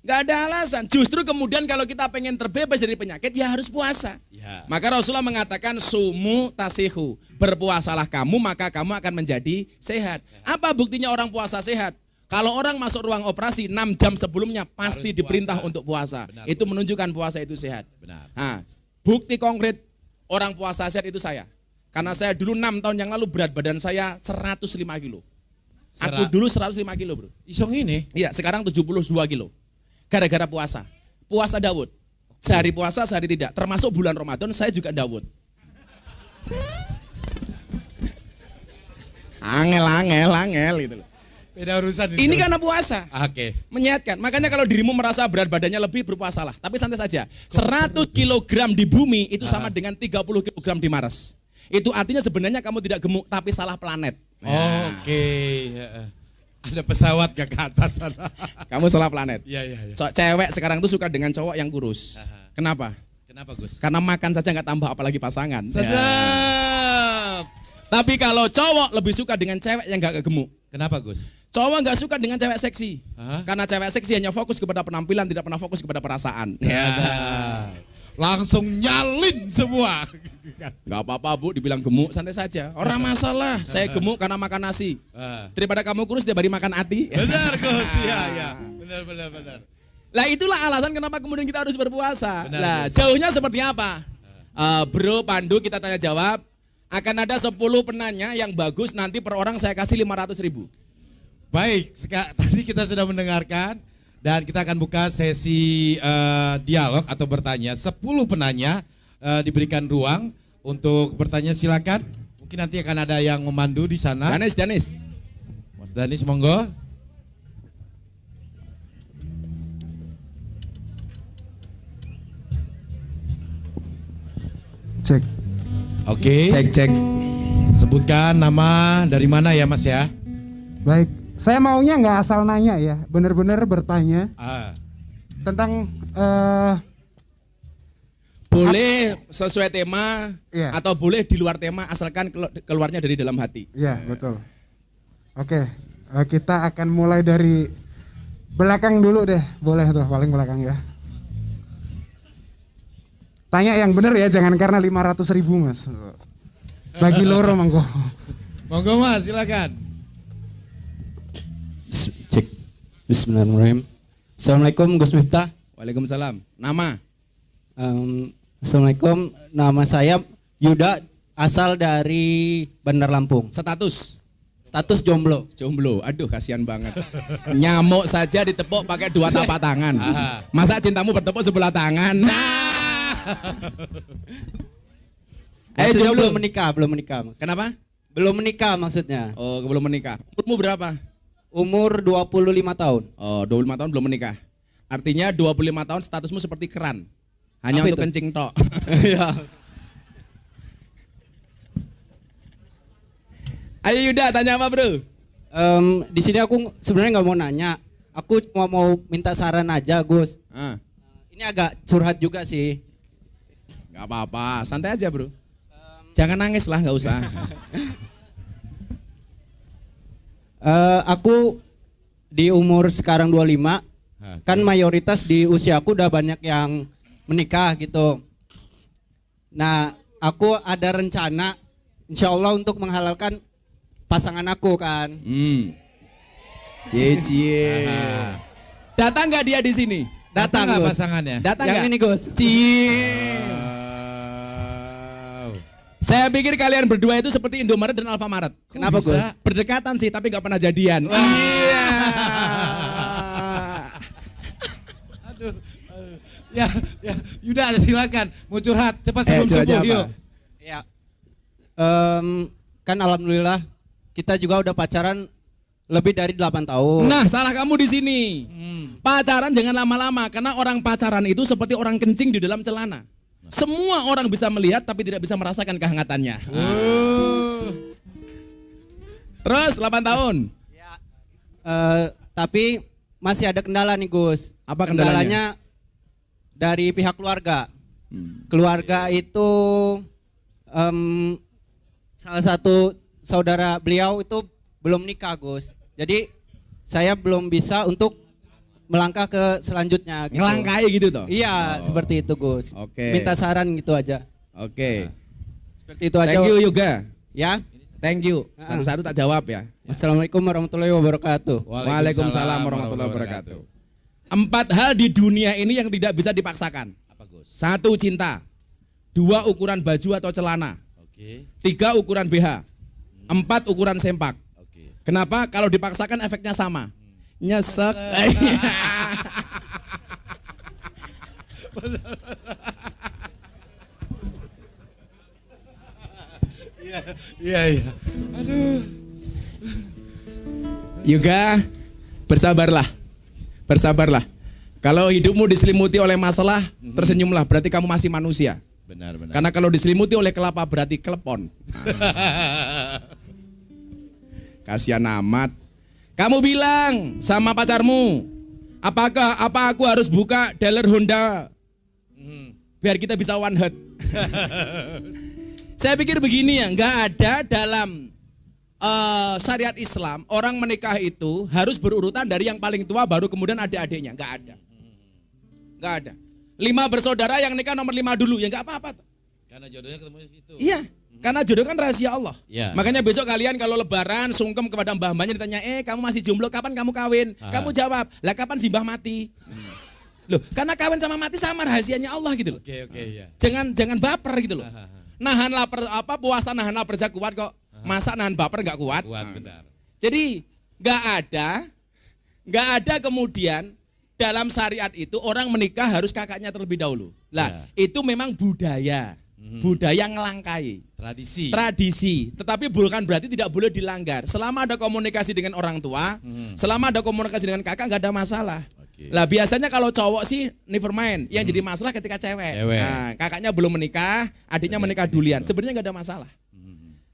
[SPEAKER 1] Gak ada alasan. Justru kemudian kalau kita pengen terbebas dari penyakit, ya harus puasa.
[SPEAKER 2] Ya.
[SPEAKER 1] Maka Rasulullah mengatakan, sumu tasihu. Berpuasalah kamu, maka kamu akan menjadi sehat. Apa buktinya orang puasa sehat? Kalau orang masuk ruang operasi 6 jam sebelumnya pasti diperintah untuk puasa.
[SPEAKER 2] Benar,
[SPEAKER 1] itu menunjukkan puasa itu sehat.
[SPEAKER 2] Benar.
[SPEAKER 1] Nah, bukti konkret orang puasa sehat itu saya. Karena saya dulu 6 tahun yang lalu berat badan saya 105 kilo. Aku dulu 105 kilo bro.
[SPEAKER 2] Isong ini?
[SPEAKER 1] Iya, sekarang 72 kilo. Gara-gara puasa. Puasa Daud. Sehari puasa, sehari tidak. Termasuk bulan Ramadan saya juga Daud. Angel gitu loh.
[SPEAKER 2] Beda urusan itu.
[SPEAKER 1] Ini karena puasa.
[SPEAKER 2] Oke.
[SPEAKER 1] Menyehatkan. Makanya kalau dirimu merasa berat badannya lebih, berpuasalah. Tapi santai saja. 100 kilogram di bumi itu sama dengan 30 kilogram di Mars. Itu artinya sebenarnya kamu tidak gemuk, tapi salah planet.
[SPEAKER 2] Oke. Ada pesawat gak ke atas sana.
[SPEAKER 1] Kamu salah planet.
[SPEAKER 2] Iya.
[SPEAKER 1] Cewek sekarang tuh suka dengan cowok yang kurus. Kenapa?
[SPEAKER 2] Kenapa Gus?
[SPEAKER 1] Karena makan saja nggak tambah apalagi pasangan.
[SPEAKER 2] Sedap.
[SPEAKER 1] Tapi kalau cowok lebih suka dengan cewek yang nggak gemuk.
[SPEAKER 2] Kenapa Gus?
[SPEAKER 1] Cowok nggak suka dengan cewek seksi.
[SPEAKER 2] Hah?
[SPEAKER 1] Karena cewek seksi hanya fokus kepada penampilan, tidak pernah fokus kepada perasaan.
[SPEAKER 2] Sedap. Langsung nyalin semua.
[SPEAKER 1] Nggak apa-apa bu, dibilang gemuk santai saja. Orang masalah, saya gemuk karena makan nasi. Daripada kamu kurus tiap hari makan ati.
[SPEAKER 2] Benar Gus, iya. Benar.
[SPEAKER 1] Lah itulah alasan kenapa kemudian kita harus berpuasa.
[SPEAKER 2] Benar,
[SPEAKER 1] Lah
[SPEAKER 2] Gus.
[SPEAKER 1] jauhnya seperti apa? Bro Pandu, kita tanya jawab. Akan ada 10 penanya yang bagus, nanti per orang saya kasih 500.000.
[SPEAKER 2] Baik, tadi kita sudah mendengarkan dan kita akan buka sesi dialog atau bertanya. 10 penanya diberikan ruang untuk bertanya, silakan. Mungkin nanti akan ada yang memandu di sana.
[SPEAKER 1] Danis.
[SPEAKER 2] Mas Danis, monggo.
[SPEAKER 3] Cek.
[SPEAKER 2] Oke.
[SPEAKER 1] Cek.
[SPEAKER 2] Sebutkan nama, dari mana ya Mas ya?
[SPEAKER 3] Baik. Saya maunya nggak asal nanya ya, benar-benar bertanya tentang
[SPEAKER 1] boleh sesuai tema
[SPEAKER 3] Iya.
[SPEAKER 1] atau boleh di luar tema asalkan keluarnya dari dalam hati.
[SPEAKER 3] ya betul. Oke, kita akan mulai dari belakang dulu deh, boleh tuh paling belakang ya. Tanya yang benar ya, jangan karena 500.000 mas. Bagi loro monggo.
[SPEAKER 2] Monggo Mas, silakan.
[SPEAKER 4] Cek. Bismillahirrahmanirrahim. Assalamualaikum Gus Miftah.
[SPEAKER 1] Waalaikumsalam. Nama?
[SPEAKER 4] Assalamualaikum. Nama saya Yuda, asal dari Bandar Lampung. Status jomblo.
[SPEAKER 1] Jomblo. Aduh kasihan banget. Nyamuk saja ditepuk pakai 2 tapak tangan. Masa cintamu bertepuk sebelah tangan?
[SPEAKER 4] Maksudnya
[SPEAKER 1] jomblo.
[SPEAKER 4] belum menikah.
[SPEAKER 1] Kenapa?
[SPEAKER 4] Belum menikah maksudnya.
[SPEAKER 1] Oh, belum menikah. Umurmu berapa?
[SPEAKER 4] Umur 25 tahun.
[SPEAKER 1] Oh, 25 tahun belum menikah. Artinya 25 tahun statusmu seperti keran. Hanya
[SPEAKER 4] Apa
[SPEAKER 1] untuk
[SPEAKER 4] itu?
[SPEAKER 1] kencing tok.
[SPEAKER 4] Ya.
[SPEAKER 1] Ayo Yuda, tanya apa bro?
[SPEAKER 4] Di sini aku sebenarnya nggak mau nanya. Aku cuma mau minta saran aja Gus. Ini agak curhat juga sih.
[SPEAKER 1] Gak apa-apa, santai aja bro. Jangan nangis lah, gak usah.
[SPEAKER 4] Aku di umur sekarang 25, kan mayoritas di usiaku udah banyak yang menikah gitu. Nah, aku ada rencana insya Allah untuk menghalalkan pasangan aku kan.
[SPEAKER 1] Cie. Datang nggak dia di sini?
[SPEAKER 2] Datang nggak
[SPEAKER 4] Gus.
[SPEAKER 2] pasangannya?
[SPEAKER 1] Datang
[SPEAKER 4] Yang
[SPEAKER 1] nggak?
[SPEAKER 4] ini Gus.
[SPEAKER 1] Cie.
[SPEAKER 2] Wow.
[SPEAKER 1] Saya pikir kalian berdua itu seperti Indomaret dan Alfamaret.
[SPEAKER 4] Kenapa Gus?
[SPEAKER 2] bisa?
[SPEAKER 1] Berdekatan sih, tapi nggak pernah jadian. Iya.
[SPEAKER 2] Aduh. Ya, Yuda silakan mau curhat cepat sebelum
[SPEAKER 1] curhat
[SPEAKER 2] subuh
[SPEAKER 1] apa?
[SPEAKER 2] yuk.
[SPEAKER 4] Ya. Kan alhamdulillah kita juga udah pacaran lebih dari 8 tahun.
[SPEAKER 1] Nah, salah kamu di sini. Pacaran jangan lama-lama karena orang pacaran itu seperti orang kencing di dalam celana. Semua orang bisa melihat tapi tidak bisa merasakan kehangatannya. Terus 8 tahun.
[SPEAKER 4] Tapi masih ada kendala nih Gus.
[SPEAKER 1] Apa kendalanya?
[SPEAKER 4] Dari pihak keluarga. Keluarga itu salah satu saudara beliau itu belum nikah Gus. Jadi saya belum bisa untuk melangkah ke selanjutnya gitu.
[SPEAKER 1] Ngelangkai gitu toh?
[SPEAKER 4] Iya, seperti itu Gus.
[SPEAKER 1] Oke.
[SPEAKER 4] Minta saran gitu aja.
[SPEAKER 1] Oke.
[SPEAKER 4] Seperti itu aja.
[SPEAKER 1] Thank you Yoga.
[SPEAKER 4] Ya.
[SPEAKER 1] Thank you. Satu-satu tak jawab ya.
[SPEAKER 4] Wassalamualaikum warahmatullahi wabarakatuh.
[SPEAKER 1] Waalaikumsalam warahmatullahi wabarakatuh. 4 hal di dunia ini yang tidak bisa dipaksakan.
[SPEAKER 2] Apa Gus?
[SPEAKER 1] 1 cinta. 2 ukuran baju atau celana.
[SPEAKER 2] Oke.
[SPEAKER 1] 3 ukuran BH. 4 ukuran sempak.
[SPEAKER 2] Oke.
[SPEAKER 1] Kenapa? Kalau dipaksakan efeknya sama. Nyesek.
[SPEAKER 2] Iya. Aduh.
[SPEAKER 1] Yoga, bersabarlah. Bersabarlah. Kalau hidupmu diselimuti oleh masalah, tersenyumlah, berarti kamu masih manusia.
[SPEAKER 2] Benar.
[SPEAKER 1] Karena kalau diselimuti oleh kelapa berarti klepon. Kasihan amat. Kamu bilang sama pacarmu, apa aku harus buka dealer Honda biar kita bisa one head? Saya pikir begini ya, nggak ada dalam syariat Islam orang menikah itu harus berurutan dari yang paling tua baru kemudian adik-adiknya, nggak ada. Nggak ada. 5 bersaudara yang nikah nomor 5 dulu, ya nggak apa-apa.
[SPEAKER 2] Karena jodohnya ketemu di situ.
[SPEAKER 1] Iya, karena jodoh kan rahasia Allah.
[SPEAKER 2] Iya.
[SPEAKER 1] Makanya besok kalian kalau lebaran sungkem kepada mbah-mbahnya ditanya, kamu masih jomblo, kapan kamu kawin? Kamu jawab, lah kapan si mbah mati? Loh, karena kawin sama mati sama rahasianya Allah gitu loh.
[SPEAKER 2] Oke, ya.
[SPEAKER 1] Jangan baper gitu loh. Nahan lapar puasa nahan lapar aja kuat kok. Masa nahan baper nggak kuat?
[SPEAKER 2] Kuat, benar.
[SPEAKER 1] Jadi nggak ada kemudian dalam syariat itu orang menikah harus kakaknya terlebih dahulu. Lah, itu memang budaya. Budaya ngelangkai. Tradisi. Tetapi bukan berarti tidak boleh dilanggar. Selama ada komunikasi dengan orang tua, selama ada komunikasi dengan kakak nggak ada masalah. Lah biasanya kalau cowok sih never mind. Yang jadi masalah ketika cewek. Nah, kakaknya belum menikah, adiknya menikah duluan. Sebenarnya nggak ada masalah.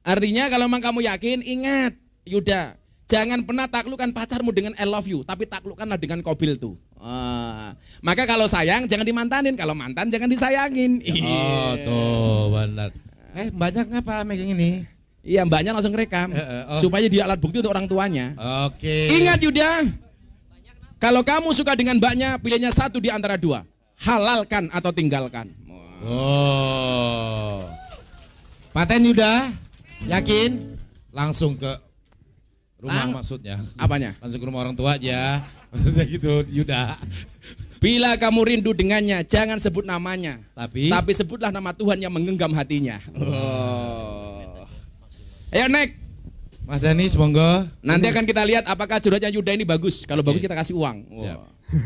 [SPEAKER 1] Artinya kalau memang kamu yakin, ingat Yuda, jangan pernah taklukkan pacarmu dengan I love you, tapi taklukkanlah dengan kobil tuh. Maka kalau sayang jangan dimantanin, kalau mantan jangan disayangin.
[SPEAKER 2] Oh tuh benar. Banyak ngapa megang ini?
[SPEAKER 1] Iya, mbaknya langsung rekam supaya dia alat bukti untuk orang tuanya.
[SPEAKER 2] Oke.
[SPEAKER 1] Ingat Yuda, kalau kamu suka dengan mbaknya, pilihnya satu di antara 2, halalkan atau tinggalkan.
[SPEAKER 2] Oh. Paten Yuda, yakin? Langsung ke rumah maksudnya.
[SPEAKER 1] Apanya?
[SPEAKER 2] Langsung ke rumah orang tua aja. Maksudnya gitu Yuda.
[SPEAKER 1] Bila kamu rindu dengannya, jangan sebut namanya.
[SPEAKER 2] Tapi
[SPEAKER 1] sebutlah nama Tuhan yang menggenggam hatinya. Ayo Nek.
[SPEAKER 2] Mas Danis monggo.
[SPEAKER 1] Nanti akan kita lihat apakah curhatnya Yuda ini bagus. Kalau bagus kita kasih uang.
[SPEAKER 2] Siap.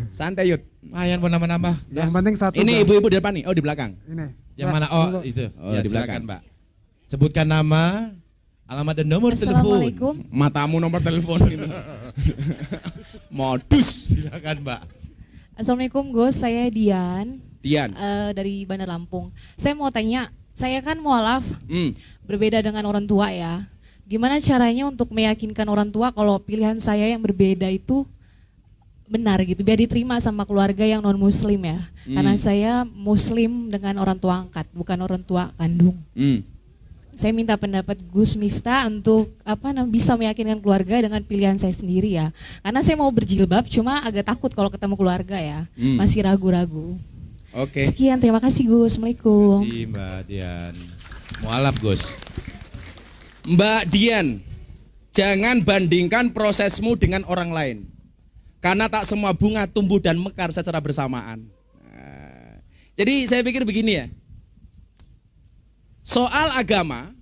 [SPEAKER 1] Santai Yud.
[SPEAKER 2] Lumayan mau nambah-nambah.
[SPEAKER 3] Yang penting satu.
[SPEAKER 1] Ini ibu-ibu di depan nih. Oh di belakang.
[SPEAKER 3] Ini.
[SPEAKER 2] Yang mana? Oh itu.
[SPEAKER 1] Oh,
[SPEAKER 2] Ya,
[SPEAKER 1] di
[SPEAKER 2] silakan
[SPEAKER 1] belakang.
[SPEAKER 2] Mbak. Sebutkan nama, alamat dan nomor telepon.
[SPEAKER 5] Assalamualaikum.
[SPEAKER 1] Matamu nomor telepon gitu. Modus.
[SPEAKER 2] Silakan Mbak.
[SPEAKER 5] Assalamualaikum Gus, saya Dian
[SPEAKER 1] Dian.
[SPEAKER 5] dari Bandar Lampung. Saya mau tanya, saya kan mualaf, berbeda dengan orang tua ya. Gimana caranya untuk meyakinkan orang tua kalau pilihan saya yang berbeda itu benar gitu, biar diterima sama keluarga yang non muslim ya. Karena saya muslim dengan orang tua angkat, bukan orang tua kandung. Saya minta pendapat Gus Miftah untuk bisa meyakinkan keluarga dengan pilihan saya sendiri ya. Karena saya mau berjilbab, cuma agak takut kalau ketemu keluarga ya, masih ragu-ragu.
[SPEAKER 1] Oke.
[SPEAKER 5] Sekian, terima kasih Gus, Assalamualaikum.
[SPEAKER 2] Si Mbak Dian. Mualaf Gus.
[SPEAKER 1] Mbak Dian, jangan bandingkan prosesmu dengan orang lain. Karena tak semua bunga tumbuh dan mekar secara bersamaan. Jadi saya pikir begini ya. soal agama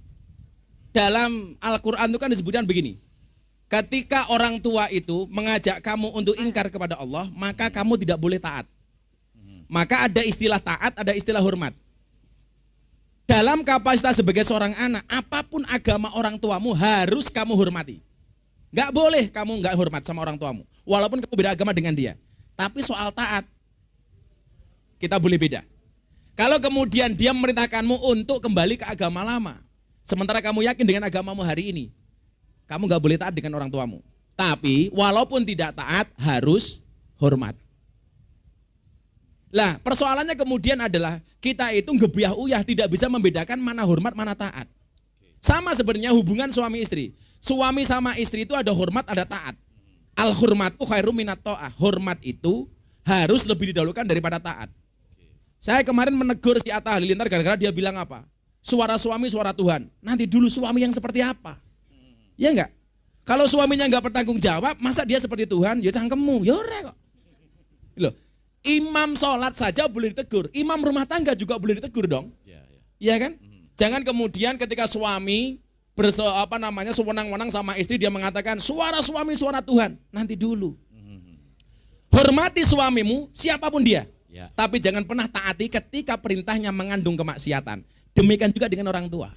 [SPEAKER 1] dalam Al-Quran itu kan disebutkan begini. Ketika orang tua itu mengajak kamu untuk ingkar kepada Allah, maka kamu tidak boleh taat. Maka ada istilah taat, ada istilah hormat. Dalam kapasitas sebagai seorang anak, apapun agama orang tuamu harus kamu hormati. Nggak boleh kamu nggak hormat sama orang tuamu, walaupun kamu beda agama dengan dia. Tapi soal taat, kita boleh beda. Kalau kemudian dia memerintahkanmu untuk kembali ke agama lama, sementara kamu yakin dengan agamamu hari ini, kamu nggak boleh taat dengan orang tuamu. Tapi walaupun tidak taat, harus hormat. Lah persoalannya kemudian adalah kita itu ngebiah uyah tidak bisa membedakan mana hormat mana taat. Sama sebenarnya hubungan suami istri. Suami sama istri itu ada hormat ada taat. Al hormatu khairum minat ta'ah. Hormat itu harus lebih didahulukan daripada taat. Saya kemarin menegur si Atta Halilintar gara-gara dia bilang apa? Suara suami suara Tuhan. Nanti dulu suami yang seperti apa? Ya enggak? Kalau suaminya enggak bertanggung jawab, masa dia seperti Tuhan? Ya cangkemmu, ya ora kok. Loh. Imam sholat saja boleh ditegur, imam rumah tangga juga boleh ditegur dong, iya kan? Jangan kemudian ketika suami sewenang-wenang sama istri dia mengatakan suara suami suara Tuhan, nanti dulu. Hormati suamimu siapapun dia, tapi jangan pernah taati ketika perintahnya mengandung kemaksiatan. Demikian juga dengan orang tua.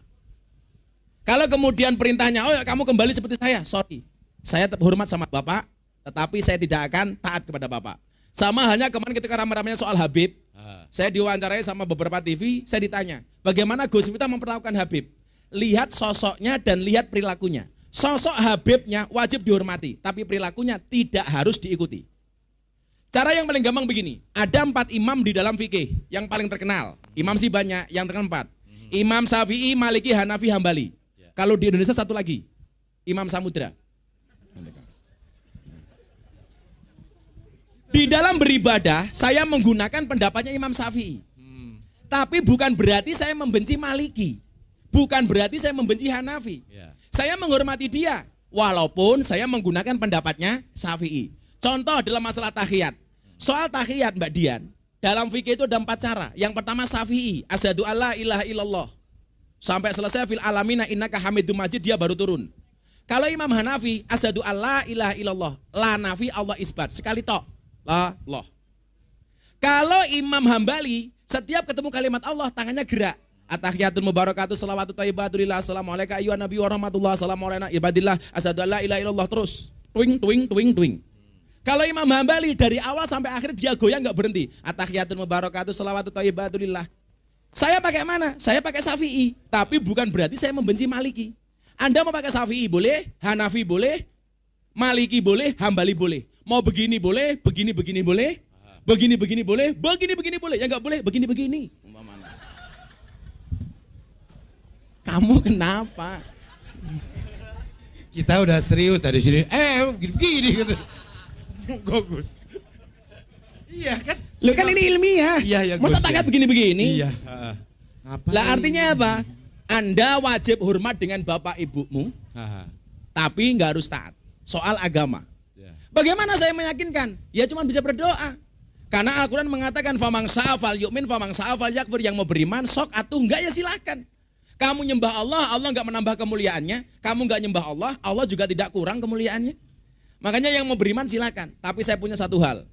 [SPEAKER 1] Kalau kemudian perintahnya, oh ya kamu kembali seperti saya tetap hormat sama bapak, tetapi saya tidak akan taat kepada bapak. Sama halnya kemarin ketika ramai-ramainya soal Habib, saya diwawancarai sama beberapa TV, saya ditanya, bagaimana Gus Miftah memperlakukan Habib? Lihat sosoknya dan lihat perilakunya. Sosok Habibnya wajib dihormati, tapi perilakunya tidak harus diikuti. Cara yang paling gampang begini, ada 4 imam di dalam fikih yang paling terkenal. Imam sih banyak, yang terkenal 4. Imam Syafi'i, Maliki, Hanafi, Hambali. Kalau di Indonesia satu lagi, Imam Samudra. Di dalam beribadah, saya menggunakan pendapatnya Imam Syafi'i. Tapi bukan berarti saya membenci Maliki. Bukan berarti saya membenci Hanafi. Saya menghormati dia, walaupun saya menggunakan pendapatnya Syafi'i. Contoh dalam masalah tahiyat. Soal tahiyat Mbak Dian, dalam fikih itu ada 4 cara. Yang pertama Syafi'i, asyhadu alla ilaha illallah. Sampai selesai fil alamina innaka hamidum majid, dia baru turun. Kalau Imam Hanafi, asyhadu alla ilaha illallah. La nafi Allah isbat, sekali tok. Allah. Kalau Imam Hambali setiap ketemu kalimat Allah tangannya gerak. At-tahiyatul mubarakatuh shalawatut thayyibatulillah assalamualaikum ayyuhan nabi wa rahmatullah assalamualaikum ibadillah asyhadu alla ilaha illallah terus. Twing twing twing twing. Kalau Imam Hambali dari awal sampai akhir dia goyang enggak berhenti. At-tahiyatul mubarakatuh shalawatut thayyibatulillah. Saya pakai mana? Saya pakai Syafi'i, tapi bukan berarti saya membenci Maliki. Anda mau pakai Syafi'i boleh, Hanafi boleh, Maliki boleh, Hambali boleh. Mau begini boleh, begini boleh, begini boleh, begini boleh. Yang enggak boleh begini. Kamu kenapa?
[SPEAKER 2] Kita udah serius dari sini. Begini gitu. Gogus. Iya kan?
[SPEAKER 1] Lu kan ini ilmiah.
[SPEAKER 2] Iya,
[SPEAKER 1] masa takat begini-begini?
[SPEAKER 2] Iya.
[SPEAKER 1] Lah artinya apa? Anda wajib hormat dengan bapak ibumu, tapi nggak harus taat. Soal agama. Bagaimana saya meyakinkan? Ya cuma bisa berdoa. Karena Al-Quran mengatakan famang sa'afal yu'min, famang sa'afal yakfur. Yang mau beriman sok atau enggak ya silakan. Kamu nyembah Allah, Allah enggak menambah kemuliaannya. Kamu enggak nyembah Allah, Allah juga tidak kurang kemuliaannya. Makanya yang mau beriman silakan. Tapi saya punya satu hal.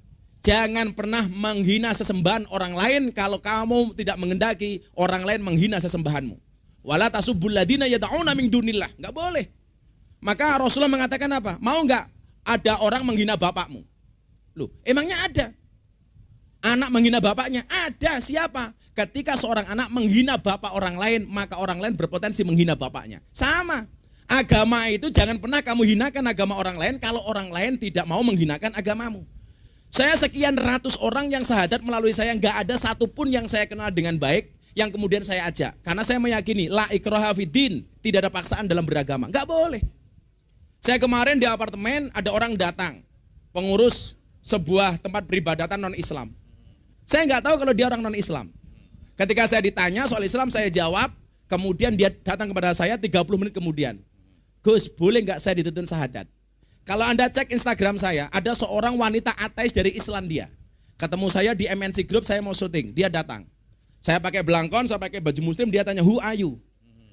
[SPEAKER 1] Jangan pernah menghina sesembahan orang lain kalau kamu tidak mengendaki orang lain menghina sesembahanmu. Wala tasubbul ladina yad'una min dunillah. Enggak boleh. Maka Rasulullah mengatakan apa? Mau enggak ada orang menghina bapakmu? Loh, emangnya ada? Anak menghina bapaknya? Ada. Siapa? Ketika seorang anak menghina bapak orang lain, maka orang lain berpotensi menghina bapaknya. Sama. Agama itu jangan pernah kamu hinakan agama orang lain kalau orang lain tidak mau menghinakan agamamu. Saya sekian ratus orang yang syahadat melalui saya, nggak ada satupun yang saya kenal dengan baik yang kemudian saya ajak. Karena saya meyakini la ikraha fiddin, tidak ada paksaan dalam beragama. Nggak boleh. Saya kemarin di apartemen ada orang datang, pengurus sebuah tempat peribadatan non-Islam. Saya nggak tahu kalau dia orang non-Islam. Ketika saya ditanya soal Islam, saya jawab. Kemudian dia datang kepada saya 30 menit kemudian. Gus, boleh nggak saya dituntun syahadat? Kalau Anda cek Instagram saya, ada seorang wanita ateis dari Islandia. Ketemu saya di MNC Group, saya mau syuting. Dia datang. Saya pakai belangkon, saya pakai baju muslim, dia tanya, who are you?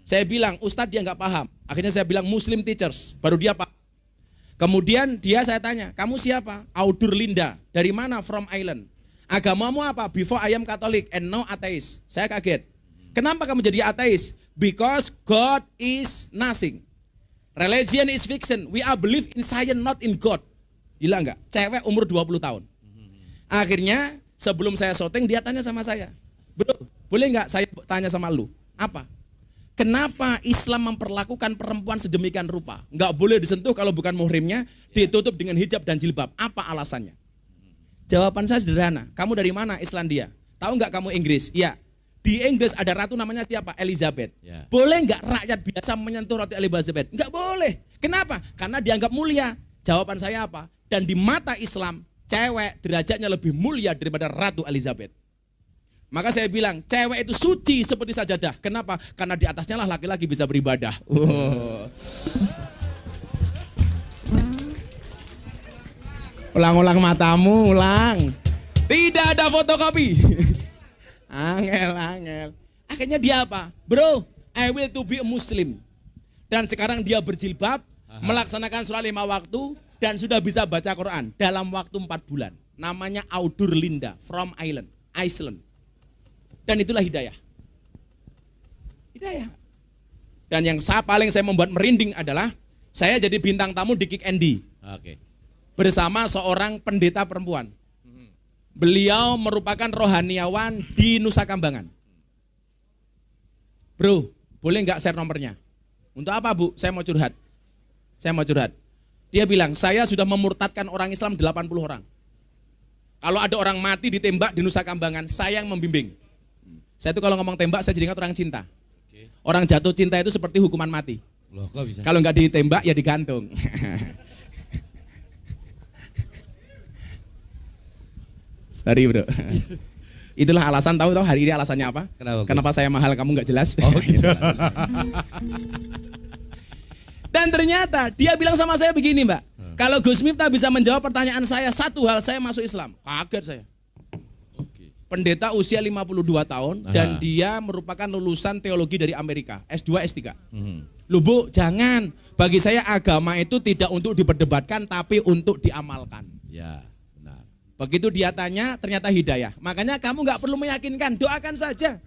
[SPEAKER 1] Saya bilang, Ustadz dia nggak paham. Akhirnya saya bilang Muslim teachers, baru dia paham. Kemudian saya tanya, kamu siapa? Audur Linda. Dari mana? From Island. Agamamu apa? Before I am Catholic and now atheist. Saya kaget. Kenapa kamu jadi ateis? Because God is nothing. Religion is fiction. We are believe in science, not in God. Gila enggak? Cewek umur 20 tahun. Akhirnya sebelum saya syuting dia tanya sama saya, bro, boleh nggak saya tanya sama lu? Apa? Kenapa Islam memperlakukan perempuan sedemikian rupa? Nggak boleh disentuh kalau bukan muhrimnya, ditutup dengan hijab dan jilbab. Apa alasannya? Jawaban saya sederhana. Kamu dari mana? Islandia. Tahu nggak kamu Inggris? Iya. Di Inggris ada ratu namanya siapa? Elizabeth.
[SPEAKER 2] Ya.
[SPEAKER 1] Boleh nggak rakyat biasa menyentuh ratu Elizabeth? Nggak boleh. Kenapa? Karena dianggap mulia. Jawaban saya apa? Dan di mata Islam, cewek derajatnya lebih mulia daripada Ratu Elizabeth. Maka saya bilang, cewek itu suci seperti sajadah. Kenapa? Karena di atasnya lah laki-laki bisa beribadah. Ulang-ulang matamu, ulang. Tidak ada fotokopi. Angel. Akhirnya dia apa? Bro, I will to be a Muslim. Dan sekarang dia berjilbab, melaksanakan sholat 5 waktu, dan sudah bisa baca Quran dalam waktu 4 bulan. Namanya Audur Linda from Iceland. Dan itulah hidayah. Hidayah. Dan yang paling saya membuat merinding adalah saya jadi bintang tamu di Kick Andy.
[SPEAKER 2] Oke.
[SPEAKER 1] Bersama seorang pendeta perempuan. Beliau merupakan rohaniawan di Nusa Kambangan. Bro, boleh nggak share nomornya? Untuk apa Bu? Saya mau curhat. Dia bilang, saya sudah memurtadkan orang Islam 80 orang. Kalau ada orang mati ditembak di Nusa Kambangan, saya yang membimbing. Saya itu kalau ngomong tembak, saya jadi ingat orang cinta. Orang jatuh cinta itu seperti hukuman mati.
[SPEAKER 2] Loh, kok bisa?
[SPEAKER 1] Kalau nggak ditembak, ya digantung. Sorry bro. Itulah alasan, tahu hari ini alasannya apa? Kenapa saya mahal kamu nggak jelas?
[SPEAKER 2] Oh gitu.
[SPEAKER 1] Dan ternyata dia bilang sama saya begini Mbak, kalau Gus Miftah bisa menjawab pertanyaan saya satu hal, saya masuk Islam. Kaget saya. Pendeta usia 52 tahun dan dia merupakan lulusan teologi dari Amerika, S2, S3. Loh Bu, jangan. Bagi saya agama itu tidak untuk diperdebatkan tapi untuk diamalkan.
[SPEAKER 2] Ya, benar.
[SPEAKER 1] Begitu dia tanya, ternyata hidayah. Makanya kamu nggak perlu meyakinkan, doakan saja.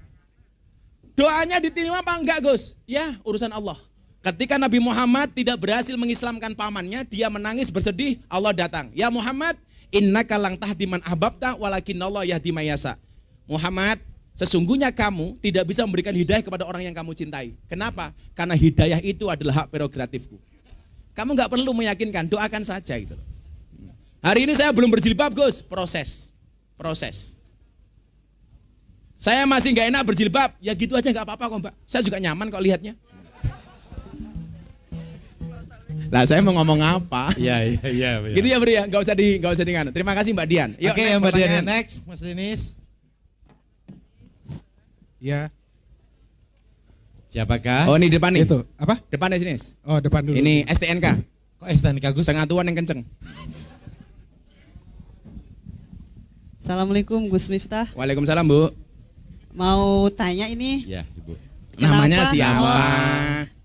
[SPEAKER 1] Doanya diterima apa enggak Gus? Ya, urusan Allah. Ketika Nabi Muhammad tidak berhasil mengislamkan pamannya, dia menangis bersedih, Allah datang. Ya Muhammad, innaka lang tahdi man ahbabta walakinallahu yahdi may yasha. Muhammad, sesungguhnya kamu tidak bisa memberikan hidayah kepada orang yang kamu cintai. Kenapa? Karena hidayah itu adalah hak prerogatifku. Kamu nggak perlu meyakinkan, doakan saja gitu. Hari ini saya belum berjilbab Gus, proses. Saya masih nggak enak berjilbab, ya gitu aja nggak apa-apa kok Mbak. Saya juga nyaman kok lihatnya. Lah saya mau ngomong apa?
[SPEAKER 2] Iya.
[SPEAKER 1] Gitu ya Bro ya, nggak usah di nganu. Terima kasih Mbak Dian.
[SPEAKER 2] Oke, Mbak Dian next, Mas Denis.
[SPEAKER 3] Ya.
[SPEAKER 2] Siapakah?
[SPEAKER 1] Oh ini depan nih.
[SPEAKER 3] Itu apa?
[SPEAKER 1] Depan di sini.
[SPEAKER 3] Oh depan dulu.
[SPEAKER 1] Ini STNK.
[SPEAKER 2] Kok STNK Gus?
[SPEAKER 1] Setengah tuan yang kenceng.
[SPEAKER 6] Assalamualaikum Gus Miftah.
[SPEAKER 1] Waalaikumsalam Bu.
[SPEAKER 6] Mau tanya ini.
[SPEAKER 2] Ya Ibu.
[SPEAKER 1] Namanya
[SPEAKER 6] Kenapa?
[SPEAKER 1] siapa?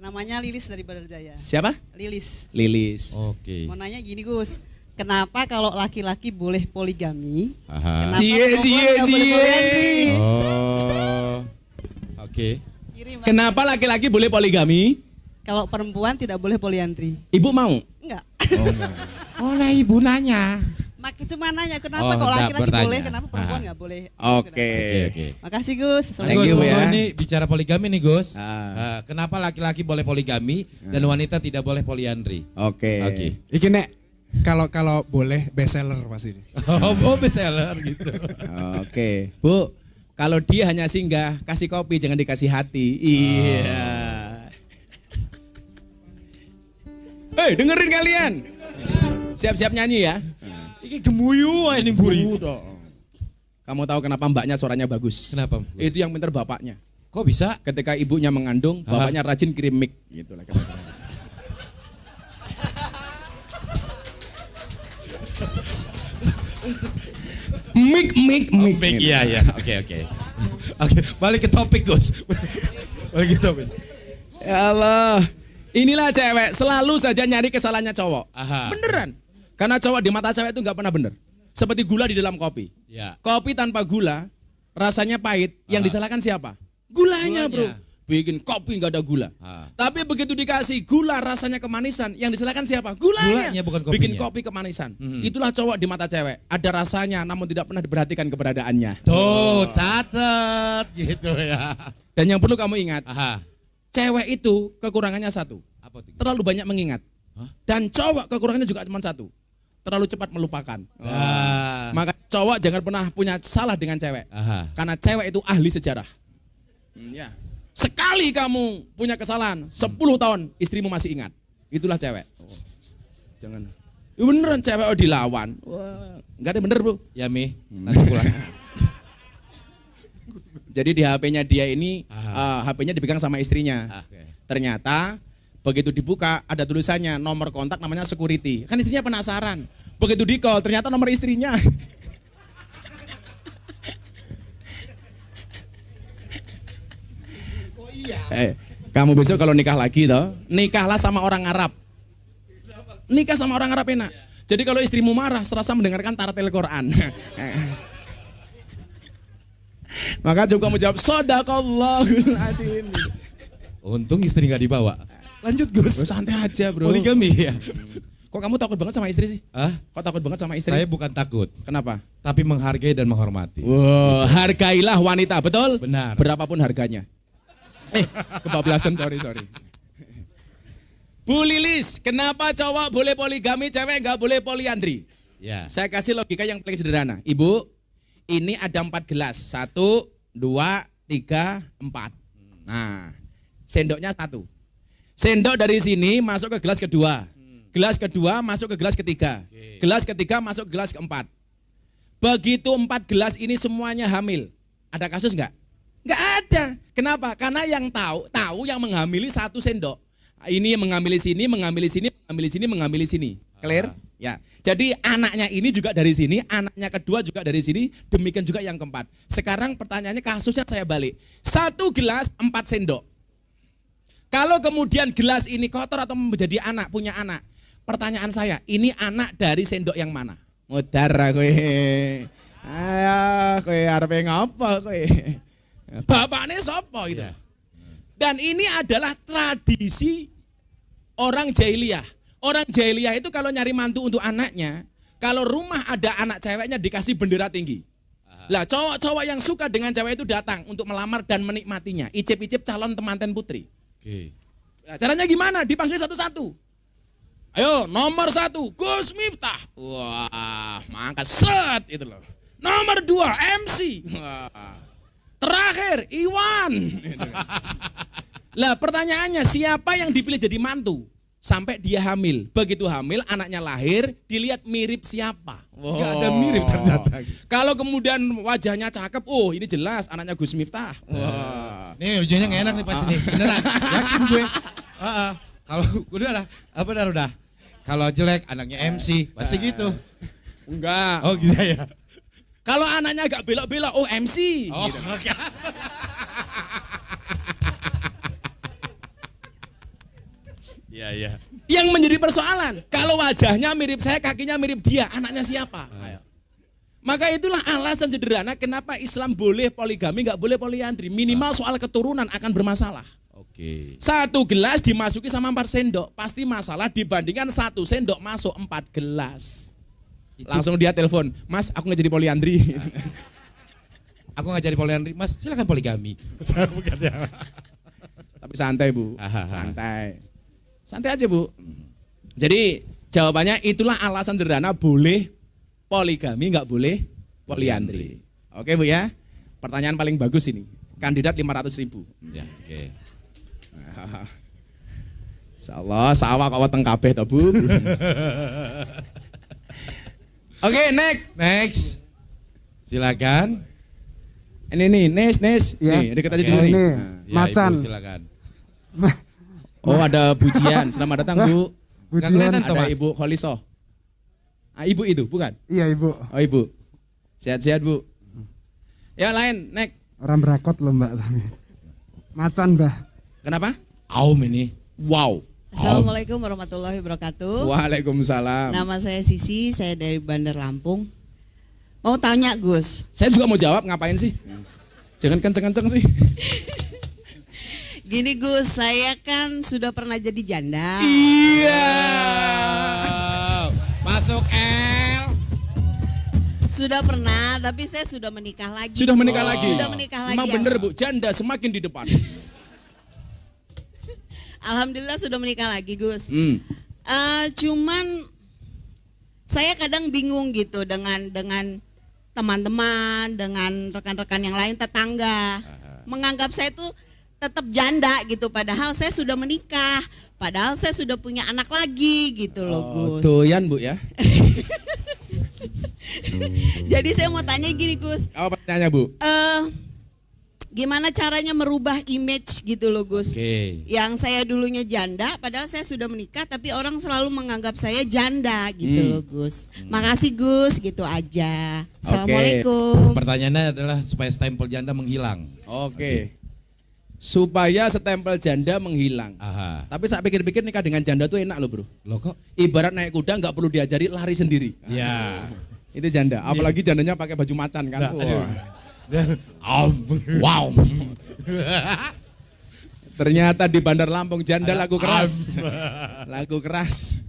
[SPEAKER 6] Namanya Lilis dari Badar Jaya.
[SPEAKER 1] Siapa? Lilis.
[SPEAKER 2] Oke.
[SPEAKER 6] Mau nanya gini Gus, kenapa kalau laki-laki boleh poligami?
[SPEAKER 2] Aha.
[SPEAKER 6] Kenapa perempuan nggak boleh poliandri?
[SPEAKER 2] Oh. Oke.
[SPEAKER 6] Kirim, Pak.
[SPEAKER 1] Kenapa laki-laki boleh poligami?
[SPEAKER 6] Kalau perempuan tidak boleh poliandri?
[SPEAKER 1] Ibu mau?
[SPEAKER 6] Enggak.
[SPEAKER 2] Oh, enggak. Oh, nah Ibu nanya.
[SPEAKER 6] Makin cuma nanya kenapa
[SPEAKER 2] Oh,
[SPEAKER 6] kalau
[SPEAKER 2] enggak,
[SPEAKER 6] laki-laki
[SPEAKER 2] bertanya.
[SPEAKER 6] boleh, kenapa perempuan nggak boleh?
[SPEAKER 1] Oke.
[SPEAKER 2] Oke.
[SPEAKER 6] Makasih Gus.
[SPEAKER 1] Thank
[SPEAKER 2] Gus,
[SPEAKER 1] you, Bu, ya.
[SPEAKER 2] ini bicara poligami nih Gus.
[SPEAKER 1] Ah.
[SPEAKER 2] Kenapa laki-laki boleh poligami dan wanita tidak boleh poliandri?
[SPEAKER 1] Oke.
[SPEAKER 2] Oke.
[SPEAKER 3] Iki Nek, kalau boleh bestseller pasti.
[SPEAKER 2] Oh, bestseller gitu.
[SPEAKER 1] Oke. Bu, kalau dia hanya singgah, kasih kopi jangan dikasih hati. Iya. Hei, dengerin kalian. Siap-siap nyanyi ya.
[SPEAKER 2] Ini gemuyu ini buri.
[SPEAKER 1] Udah. Kamu tahu kenapa mbaknya suaranya bagus?
[SPEAKER 2] Kenapa? Gus?
[SPEAKER 1] Itu yang pintar bapaknya.
[SPEAKER 2] Kok bisa?
[SPEAKER 1] Ketika ibunya mengandung, bapaknya rajin kirim mic gitu lah. Mic.
[SPEAKER 2] Mic, iya. Oke. Oke, balik ke topik Gus. Balik ke topik.
[SPEAKER 1] Ya Allah. Inilah cewek selalu saja nyari kesalahannya cowok.
[SPEAKER 2] Aha.
[SPEAKER 1] Beneran. Karena cowok di mata cewek itu nggak pernah bener. Seperti gula di dalam kopi.
[SPEAKER 2] Ya.
[SPEAKER 1] Kopi tanpa gula rasanya pahit. Yang disalahkan siapa? Gulanya, bro. Bikin kopi nggak ada gula. Tapi begitu dikasih gula rasanya kemanisan. Yang disalahkan siapa? Gulanya.
[SPEAKER 2] Bukan kopinya.
[SPEAKER 1] Bikin kopi kemanisan. Itulah cowok di mata cewek. Ada rasanya namun tidak pernah diperhatikan keberadaannya.
[SPEAKER 2] Tuh, catat gitu ya.
[SPEAKER 1] Dan yang perlu kamu ingat,
[SPEAKER 2] Aha.
[SPEAKER 1] cewek itu kekurangannya satu.
[SPEAKER 2] Apa tuh?
[SPEAKER 1] Terlalu banyak mengingat.
[SPEAKER 2] Hah?
[SPEAKER 1] Dan cowok kekurangannya juga cuma satu. Terlalu cepat melupakan.
[SPEAKER 2] Ah.
[SPEAKER 1] Maka cowok jangan pernah punya salah dengan cewek.
[SPEAKER 2] Aha.
[SPEAKER 1] Karena cewek itu ahli sejarah. Ya. Sekali kamu punya kesalahan, 10 tahun istrimu masih ingat. Itulah cewek. Jangan. Ya beneran cewek dilawan. Wah, enggak ada bener, Bro.
[SPEAKER 2] Ya Mi, nanti pulang.
[SPEAKER 1] Jadi di HP-nya dia ini, HP-nya dipegang sama istrinya.
[SPEAKER 2] Oke.
[SPEAKER 1] Ternyata begitu dibuka ada tulisannya nomor kontak namanya security. Kan istrinya penasaran. Begitu di call ternyata nomor istrinya. Kamu besok kalau nikah lagi toh, nikahlah sama orang Arab. Nikah sama orang Arab enak. Jadi kalau istrimu marah serasa mendengarkan taratil Quran. Maka coba kamu jawab shadaqallahul adzim.
[SPEAKER 2] Untung istri nggak dibawa. Lanjut Gus.
[SPEAKER 1] Bro, santai aja, Bro.
[SPEAKER 2] Poligami ya.
[SPEAKER 1] Kok kamu takut banget sama istri sih?
[SPEAKER 2] Hah?
[SPEAKER 1] Kok takut banget sama istri?
[SPEAKER 2] Saya bukan takut,
[SPEAKER 1] Kenapa?
[SPEAKER 2] tapi menghargai dan menghormati.
[SPEAKER 1] Wow, hargailah wanita, betul?
[SPEAKER 2] Benar.
[SPEAKER 1] Berapapun harganya. Kebablasan, sorry. Bu Lilis, kenapa cowok boleh poligami, cewek nggak boleh poliandri?
[SPEAKER 2] Ya.
[SPEAKER 1] Saya kasih logika yang paling sederhana. Ibu, ini ada 4 gelas. 1, 2, 3, 4. Nah, sendoknya 1. Sendok dari sini masuk ke gelas kedua. Gelas kedua masuk ke gelas ketiga. Gelas ketiga masuk ke gelas keempat. Begitu 4 gelas ini semuanya hamil. Ada kasus nggak? Nggak ada. Kenapa? Karena yang tahu yang menghamili 1 sendok. Ini mengambil sini, mengambil sini, mengambil sini, mengambil sini. Clear? Ya. Jadi anaknya ini juga dari sini, anaknya kedua juga dari sini, demikian juga yang keempat. Sekarang pertanyaannya kasusnya saya balik. 1 gelas 4 sendok. Kalau kemudian gelas ini kotor atau menjadi anak, punya anak. Pertanyaan saya, ini anak dari sendok yang mana? Mudara kowe. Ayah, kowe arepe ngapa kowe? Bapaknya sapa gitu. Dan ini adalah tradisi orang jahiliyah. Orang jahiliyah itu kalau nyari mantu untuk anaknya, kalau rumah ada anak ceweknya dikasih bendera tinggi. Lah cowok-cowok yang suka dengan cewek itu datang untuk melamar dan menikmatinya. Icip-icip calon temanten putri.
[SPEAKER 2] Oke.
[SPEAKER 1] Nah, caranya gimana? Dipanggil satu-satu. Ayo, nomor 1, Gus Miftah. Wah, mangkat set itu loh. Nomor 2, MC. Wah. Terakhir, Iwan. Lah pertanyaannya, siapa yang dipilih jadi mantu? Sampai dia hamil. Begitu hamil, anaknya lahir, dilihat mirip siapa? Wow.
[SPEAKER 2] Gak ada mirip ternyata.
[SPEAKER 1] Kalau kemudian wajahnya cakep, oh ini jelas anaknya Gus Miftah. Wah.
[SPEAKER 2] Nih ujungnya gak enak nih pasti nih. Beneran, yakin gue. Kalau udah. Kalau jelek anaknya MC, pasti gitu.
[SPEAKER 1] Enggak.
[SPEAKER 2] Oh gitu ya.
[SPEAKER 1] Kalau anaknya agak belok-belok, oh MC.
[SPEAKER 2] Oh,
[SPEAKER 1] Gitu.
[SPEAKER 2] oke. Iya.
[SPEAKER 1] Yang menjadi persoalan, kalau wajahnya mirip saya, kakinya mirip dia, anaknya siapa? Maka itulah alasan sederhana kenapa Islam boleh poligami, nggak boleh poliandri. Minimal soal keturunan akan bermasalah.
[SPEAKER 2] Oke.
[SPEAKER 1] 1 gelas dimasuki sama 4 sendok, pasti masalah dibandingkan 1 sendok masuk 4 gelas. Langsung dia telepon, Mas, aku nggak jadi poliandri.
[SPEAKER 2] Aku nggak jadi poliandri, Mas. Silakan poligami. Bukan ya.
[SPEAKER 1] Tapi santai Bu, santai aja Bu. Jadi jawabannya itulah alasan sederhana boleh poligami, nggak boleh poliandri. Oke Bu ya, pertanyaan paling bagus ini. Kandidat 500.000.
[SPEAKER 2] Ya, oke.
[SPEAKER 1] Insyaallah sawah kok weteng kabeh to Bu. Oke, next.
[SPEAKER 2] Silakan.
[SPEAKER 1] Ini nih, Nes.
[SPEAKER 3] Ya.
[SPEAKER 1] Nih, deket aja
[SPEAKER 2] Oke.
[SPEAKER 1] dulu nih.
[SPEAKER 3] Ini.
[SPEAKER 1] Nah.
[SPEAKER 2] Ya,
[SPEAKER 3] Macan.
[SPEAKER 2] Ibu, silakan.
[SPEAKER 1] Oh, ada pujian. Selamat datang, Bu.
[SPEAKER 2] Nggak
[SPEAKER 3] Ujian.
[SPEAKER 2] kelihatan tuh,
[SPEAKER 1] Ada
[SPEAKER 2] Mas.
[SPEAKER 1] Ibu Kholisoh. Ibu itu, bukan?
[SPEAKER 3] Iya Ibu.
[SPEAKER 1] Oh, Ibu. Sehat-sehat, Bu. Ya, lain, next.
[SPEAKER 3] Orang berakot loh Mbak. Macan Mbah.
[SPEAKER 1] Kenapa?
[SPEAKER 2] Aum ini.
[SPEAKER 1] Wow.
[SPEAKER 6] Assalamualaikum warahmatullahi wabarakatuh.
[SPEAKER 1] Waalaikumsalam.
[SPEAKER 6] Nama saya Sisi, saya dari Bandar Lampung. Mau tanya Gus.
[SPEAKER 1] Saya juga mau jawab, ngapain sih? Jangan kenceng-kenceng sih.
[SPEAKER 6] Gini Gus, saya kan sudah pernah jadi janda.
[SPEAKER 1] Iya.
[SPEAKER 2] Masuk L.
[SPEAKER 6] Sudah pernah, tapi saya sudah menikah lagi.
[SPEAKER 1] Sudah menikah lagi?
[SPEAKER 6] Sudah menikah lagi.
[SPEAKER 1] Memang bener Bu, janda semakin di depan.
[SPEAKER 6] Alhamdulillah sudah menikah lagi Gus. Cuman saya kadang bingung gitu dengan teman-teman, dengan rekan-rekan yang lain, tetangga. Menganggap saya tuh tetap janda gitu, padahal saya sudah menikah, padahal saya sudah punya anak lagi gitu loh Gus.
[SPEAKER 1] Doyan Bu ya.
[SPEAKER 6] Jadi saya mau tanya gini Gus.
[SPEAKER 1] Apa pertanyaannya Bu?
[SPEAKER 6] Gimana caranya merubah image gitu loh Gus. Yang saya dulunya janda, padahal saya sudah menikah, tapi orang selalu menganggap saya janda gitu loh Gus. Makasih Gus, gitu aja. Assalamualaikum.
[SPEAKER 2] Pertanyaannya adalah supaya stempel janda menghilang.
[SPEAKER 1] Oke. Supaya stempel janda menghilang.
[SPEAKER 2] Aha.
[SPEAKER 1] Tapi saya pikir-pikir nikah dengan janda tuh enak loh bro.
[SPEAKER 2] Loh kok?
[SPEAKER 1] Ibarat naik kuda nggak perlu diajari, lari sendiri.
[SPEAKER 2] Ya.
[SPEAKER 1] Itu janda. Apalagi jandanya pakai baju macan kan. Wow. Ternyata di Bandar Lampung janda lagu keras. Lagu keras.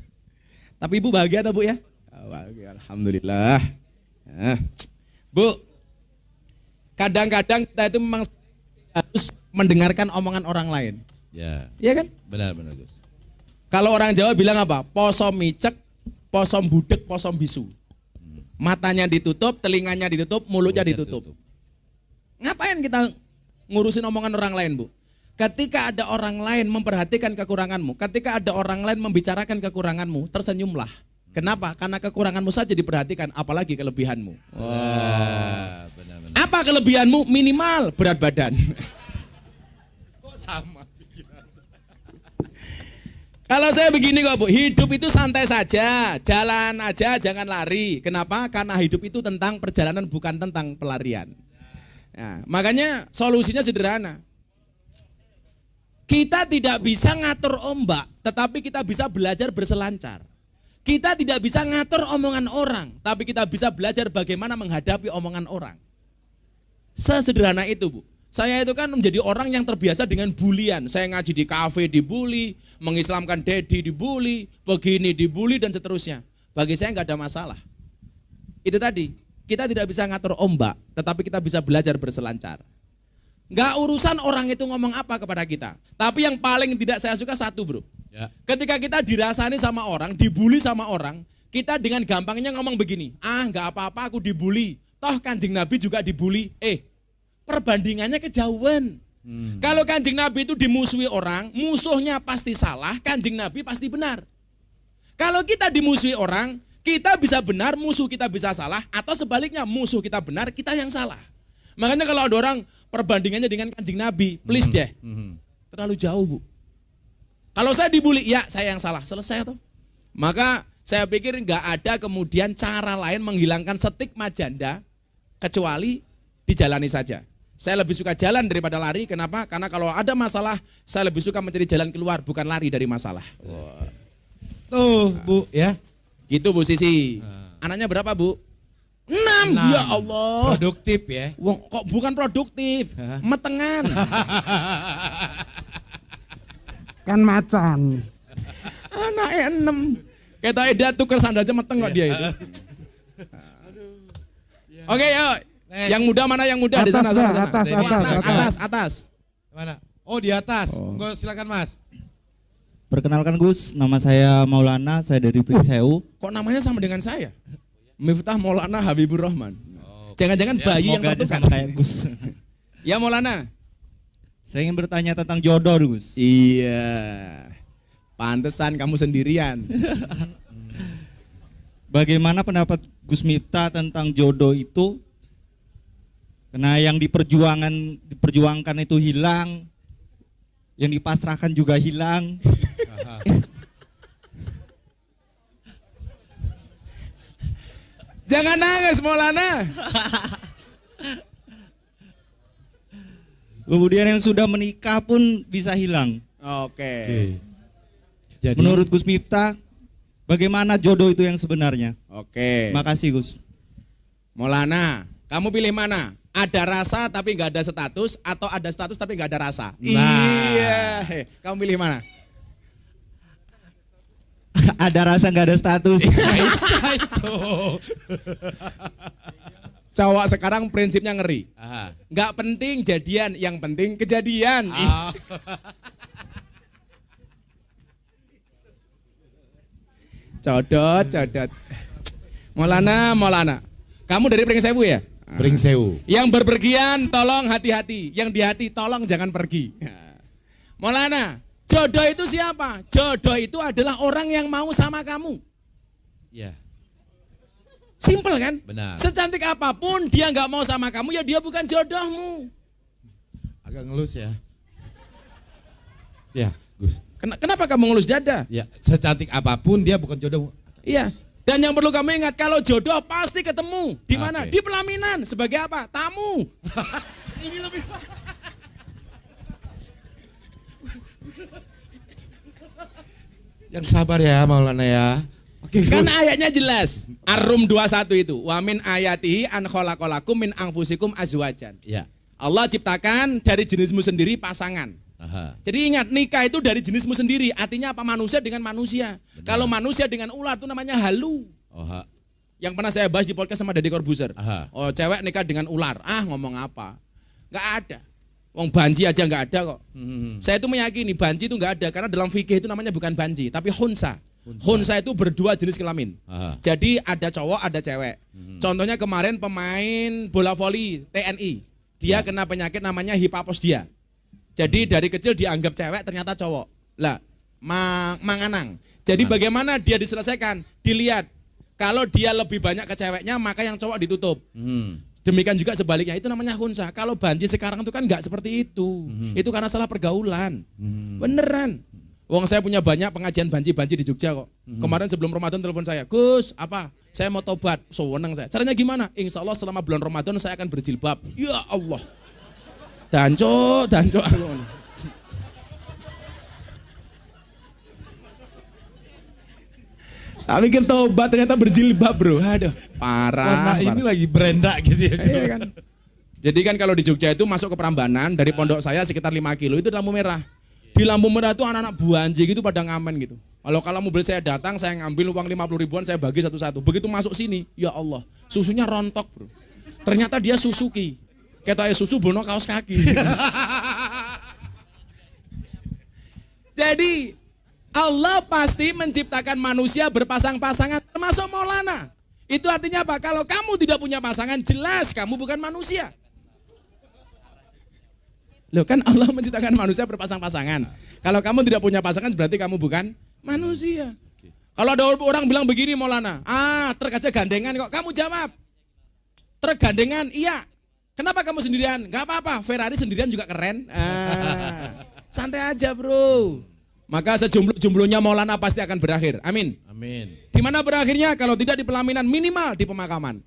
[SPEAKER 1] Tapi Ibu bahagia atau Bu ya? Bahagia, alhamdulillah. Bu, kadang-kadang kita itu memang harus mendengarkan omongan orang lain.
[SPEAKER 2] Ya.
[SPEAKER 1] Iya kan?
[SPEAKER 2] Benar-benar Gus.
[SPEAKER 1] Kalau orang Jawa bilang apa? Poso micek, poso budek, poso bisu. Matanya ditutup, telinganya ditutup, mulutnya ditutup. Ngapain kita ngurusin omongan orang lain Bu? Ketika ada orang lain memperhatikan kekuranganmu, ketika ada orang lain membicarakan kekuranganmu, tersenyumlah. Kenapa? Karena kekuranganmu saja diperhatikan, apalagi kelebihanmu.
[SPEAKER 2] Benar-benar.
[SPEAKER 1] Apa kelebihanmu? Minimal berat badan.
[SPEAKER 2] Kok sama?
[SPEAKER 1] Kalau saya begini kok Bu, hidup itu santai saja, jalan aja jangan lari. Kenapa? Karena hidup itu tentang perjalanan bukan tentang pelarian. Nah, makanya solusinya sederhana. Kita tidak bisa ngatur ombak, tetapi kita bisa belajar berselancar. Kita tidak bisa ngatur omongan orang, tapi kita bisa belajar bagaimana menghadapi omongan orang. Sesederhana itu Bu. Saya itu kan menjadi orang yang terbiasa dengan bulian. Saya ngaji di kafe dibully, mengislamkan dedi dibully, begini dibully dan seterusnya. Bagi saya nggak ada masalah. Itu tadi. Kita tidak bisa ngatur ombak, tetapi kita bisa belajar berselancar. Nggak urusan orang itu ngomong apa kepada kita. Tapi yang paling tidak saya suka satu bro.
[SPEAKER 2] Ya.
[SPEAKER 1] Ketika kita dirasani sama orang, dibully sama orang, kita dengan gampangnya ngomong begini, nggak apa-apa aku dibully. Toh Kanjeng Nabi juga dibully. Perbandingannya kejauhan. Kalau Kanjeng Nabi itu dimusuhi orang, musuhnya pasti salah, Kanjeng Nabi pasti benar. Kalau kita dimusuhi orang, kita bisa benar, musuh kita bisa salah, atau sebaliknya musuh kita benar, kita yang salah. Makanya kalau ada orang perbandingannya dengan Kanjeng Nabi, please deh, terlalu jauh Bu. Kalau saya dibully, ya saya yang salah, selesai tuh. Maka saya pikir nggak ada kemudian cara lain menghilangkan stigma janda kecuali dijalani saja. Saya lebih suka jalan daripada lari. Kenapa? Karena kalau ada masalah, saya lebih suka mencari jalan keluar, bukan lari dari masalah.
[SPEAKER 2] Tuh Bu ya.
[SPEAKER 1] Gitu Bu Sisi. Anaknya berapa Bu? 6. Ya Allah.
[SPEAKER 2] Produktif ya.
[SPEAKER 1] Wong kok bukan produktif, metengan.
[SPEAKER 3] Kan macan.
[SPEAKER 1] Anaknya 6. Kita dia tuker sandal aja meteng kok dia itu. Oke, yuk. Yang muda mana yang muda? Di sana, sana. Atas.
[SPEAKER 2] Mana? Oh di atas. Enggak, silakan Mas.
[SPEAKER 7] Perkenalkan Gus, nama saya Maulana, saya dari Pringseu.
[SPEAKER 1] Kok namanya sama dengan saya? Miftah Maulana Habibur Rahman. Jangan-jangan bayi yang tertukar
[SPEAKER 7] kayak Gus.
[SPEAKER 1] Ya Maulana.
[SPEAKER 7] Saya ingin bertanya tentang jodoh Gus.
[SPEAKER 1] Iya. Pantesan kamu sendirian.
[SPEAKER 7] Bagaimana pendapat Gus Miftah tentang jodoh itu? Karena yang diperjuangkan itu hilang, yang dipasrahkan juga hilang.
[SPEAKER 1] Jangan nangis Maulana.
[SPEAKER 7] Kemudian yang sudah menikah pun bisa hilang.
[SPEAKER 1] Oke.
[SPEAKER 2] Jadi,
[SPEAKER 7] Menurut Gus Miftah, bagaimana jodoh itu yang sebenarnya?
[SPEAKER 1] Oke.
[SPEAKER 7] Makasih Gus.
[SPEAKER 1] Maulana, kamu pilih mana? Ada rasa tapi nggak ada status atau ada status tapi nggak ada rasa?
[SPEAKER 2] Nah.
[SPEAKER 1] Iya. Kamu pilih mana?
[SPEAKER 7] Ada rasa nggak ada status.
[SPEAKER 2] itu.
[SPEAKER 1] Cowok sekarang prinsipnya ngeri.
[SPEAKER 2] Aha.
[SPEAKER 1] Nggak penting jadian, yang penting kejadian.
[SPEAKER 2] Ah.
[SPEAKER 1] Codot. Maulana. Kamu dari Pringsewu ya?
[SPEAKER 2] Pringsewu.
[SPEAKER 1] Yang berpergian tolong hati-hati, yang di hati tolong jangan pergi. Maulana, jodoh itu siapa? Jodoh itu adalah orang yang mau sama kamu.
[SPEAKER 2] Ya.
[SPEAKER 1] Simple kan?
[SPEAKER 2] Benar.
[SPEAKER 1] Secantik apapun dia nggak mau sama kamu, ya dia bukan jodohmu.
[SPEAKER 2] Agak ngelus ya. Ya, Gus.
[SPEAKER 1] Kenapa kamu ngelus dada?
[SPEAKER 2] Ya, secantik apapun dia bukan jodohmu.
[SPEAKER 1] Iya. Dan yang perlu kamu ingat, kalau jodoh pasti ketemu. Di mana?
[SPEAKER 2] Oke.
[SPEAKER 1] Di pelaminan. Sebagai apa? Tamu.
[SPEAKER 2] Ini lebih. Yang sabar ya Maulana ya. Oke,
[SPEAKER 1] Kan
[SPEAKER 2] Gus.
[SPEAKER 1] ayatnya jelas. Ar-Rum 21 itu. Wa min ayatihi an khalaqalakum min anfusikum azwajan.
[SPEAKER 2] Ya.
[SPEAKER 1] Allah ciptakan dari jenismu sendiri pasangan.
[SPEAKER 2] Aha.
[SPEAKER 1] Jadi ingat, nikah itu dari jenismu sendiri. Artinya apa? Manusia dengan manusia. Kalau manusia dengan ular itu namanya halu.
[SPEAKER 2] Oha.
[SPEAKER 1] Yang pernah saya bahas di podcast sama Deddy Corbuzier.
[SPEAKER 2] Aha.
[SPEAKER 1] Oh, cewek nikah dengan ular. Ngomong apa? Nggak ada. Wong banji aja nggak ada kok. Saya itu meyakini banji itu nggak ada karena dalam fikih itu namanya bukan banji, tapi hunsa. Hunsa itu berdua jenis kelamin.
[SPEAKER 2] Aha.
[SPEAKER 1] Jadi ada cowok, ada cewek. Contohnya kemarin pemain bola voli TNI. Dia kena penyakit namanya hipaposdia. Jadi dari kecil dianggap cewek, ternyata cowok. Lah, manganang. Jadi bagaimana dia diselesaikan? Dilihat. Kalau dia lebih banyak ke ceweknya, maka yang cowok ditutup. Demikian juga sebaliknya, itu namanya hunsa. Kalau banji sekarang itu kan nggak seperti itu. Itu karena salah pergaulan. Beneran. Wong saya punya banyak pengajian banji-banji di Jogja kok. Kemarin sebelum Ramadan telepon saya, Gus, apa? Saya mau tobat, seneng saya. Caranya gimana? Insya Allah selama bulan Ramadan saya akan berjilbab. Ya Allah. Danco. Tak mikir tobat ternyata berjilbab bro. Aduh, parah.
[SPEAKER 2] Warna ini lagi Brenda gitu ya.
[SPEAKER 1] Iya kan. Jadi kan kalau di Jogja itu masuk ke Prambanan, dari pondok saya sekitar 5 kilo itu lampu merah. Di lampu merah itu anak-anak buanji gitu pada ngamen gitu. Kalau mobil saya datang, saya ngambil uang 50 ribuan, saya bagi satu-satu. Begitu masuk sini, ya Allah, susunya rontok bro. Ternyata dia Suzuki. Kayak susu bono kaos kaki. Jadi Allah pasti menciptakan manusia berpasang-pasangan, termasuk Maulana. Itu artinya apa? Kalau kamu tidak punya pasangan, jelas kamu bukan manusia. Loh kan Allah menciptakan manusia berpasang-pasangan. Kalau kamu tidak punya pasangan, berarti kamu bukan manusia. Kalau ada orang bilang begini Maulana, truk aja gandengan kok. Kamu jawab, truk gandengan, iya. Kenapa kamu sendirian? Gak apa-apa, Ferrari sendirian juga keren. Santai aja bro. Maka sejumlah-jumlahnya Maulana pasti akan berakhir. Amin.
[SPEAKER 2] Amin.
[SPEAKER 1] Di mana berakhirnya? Kalau tidak di pelaminan, minimal di pemakaman.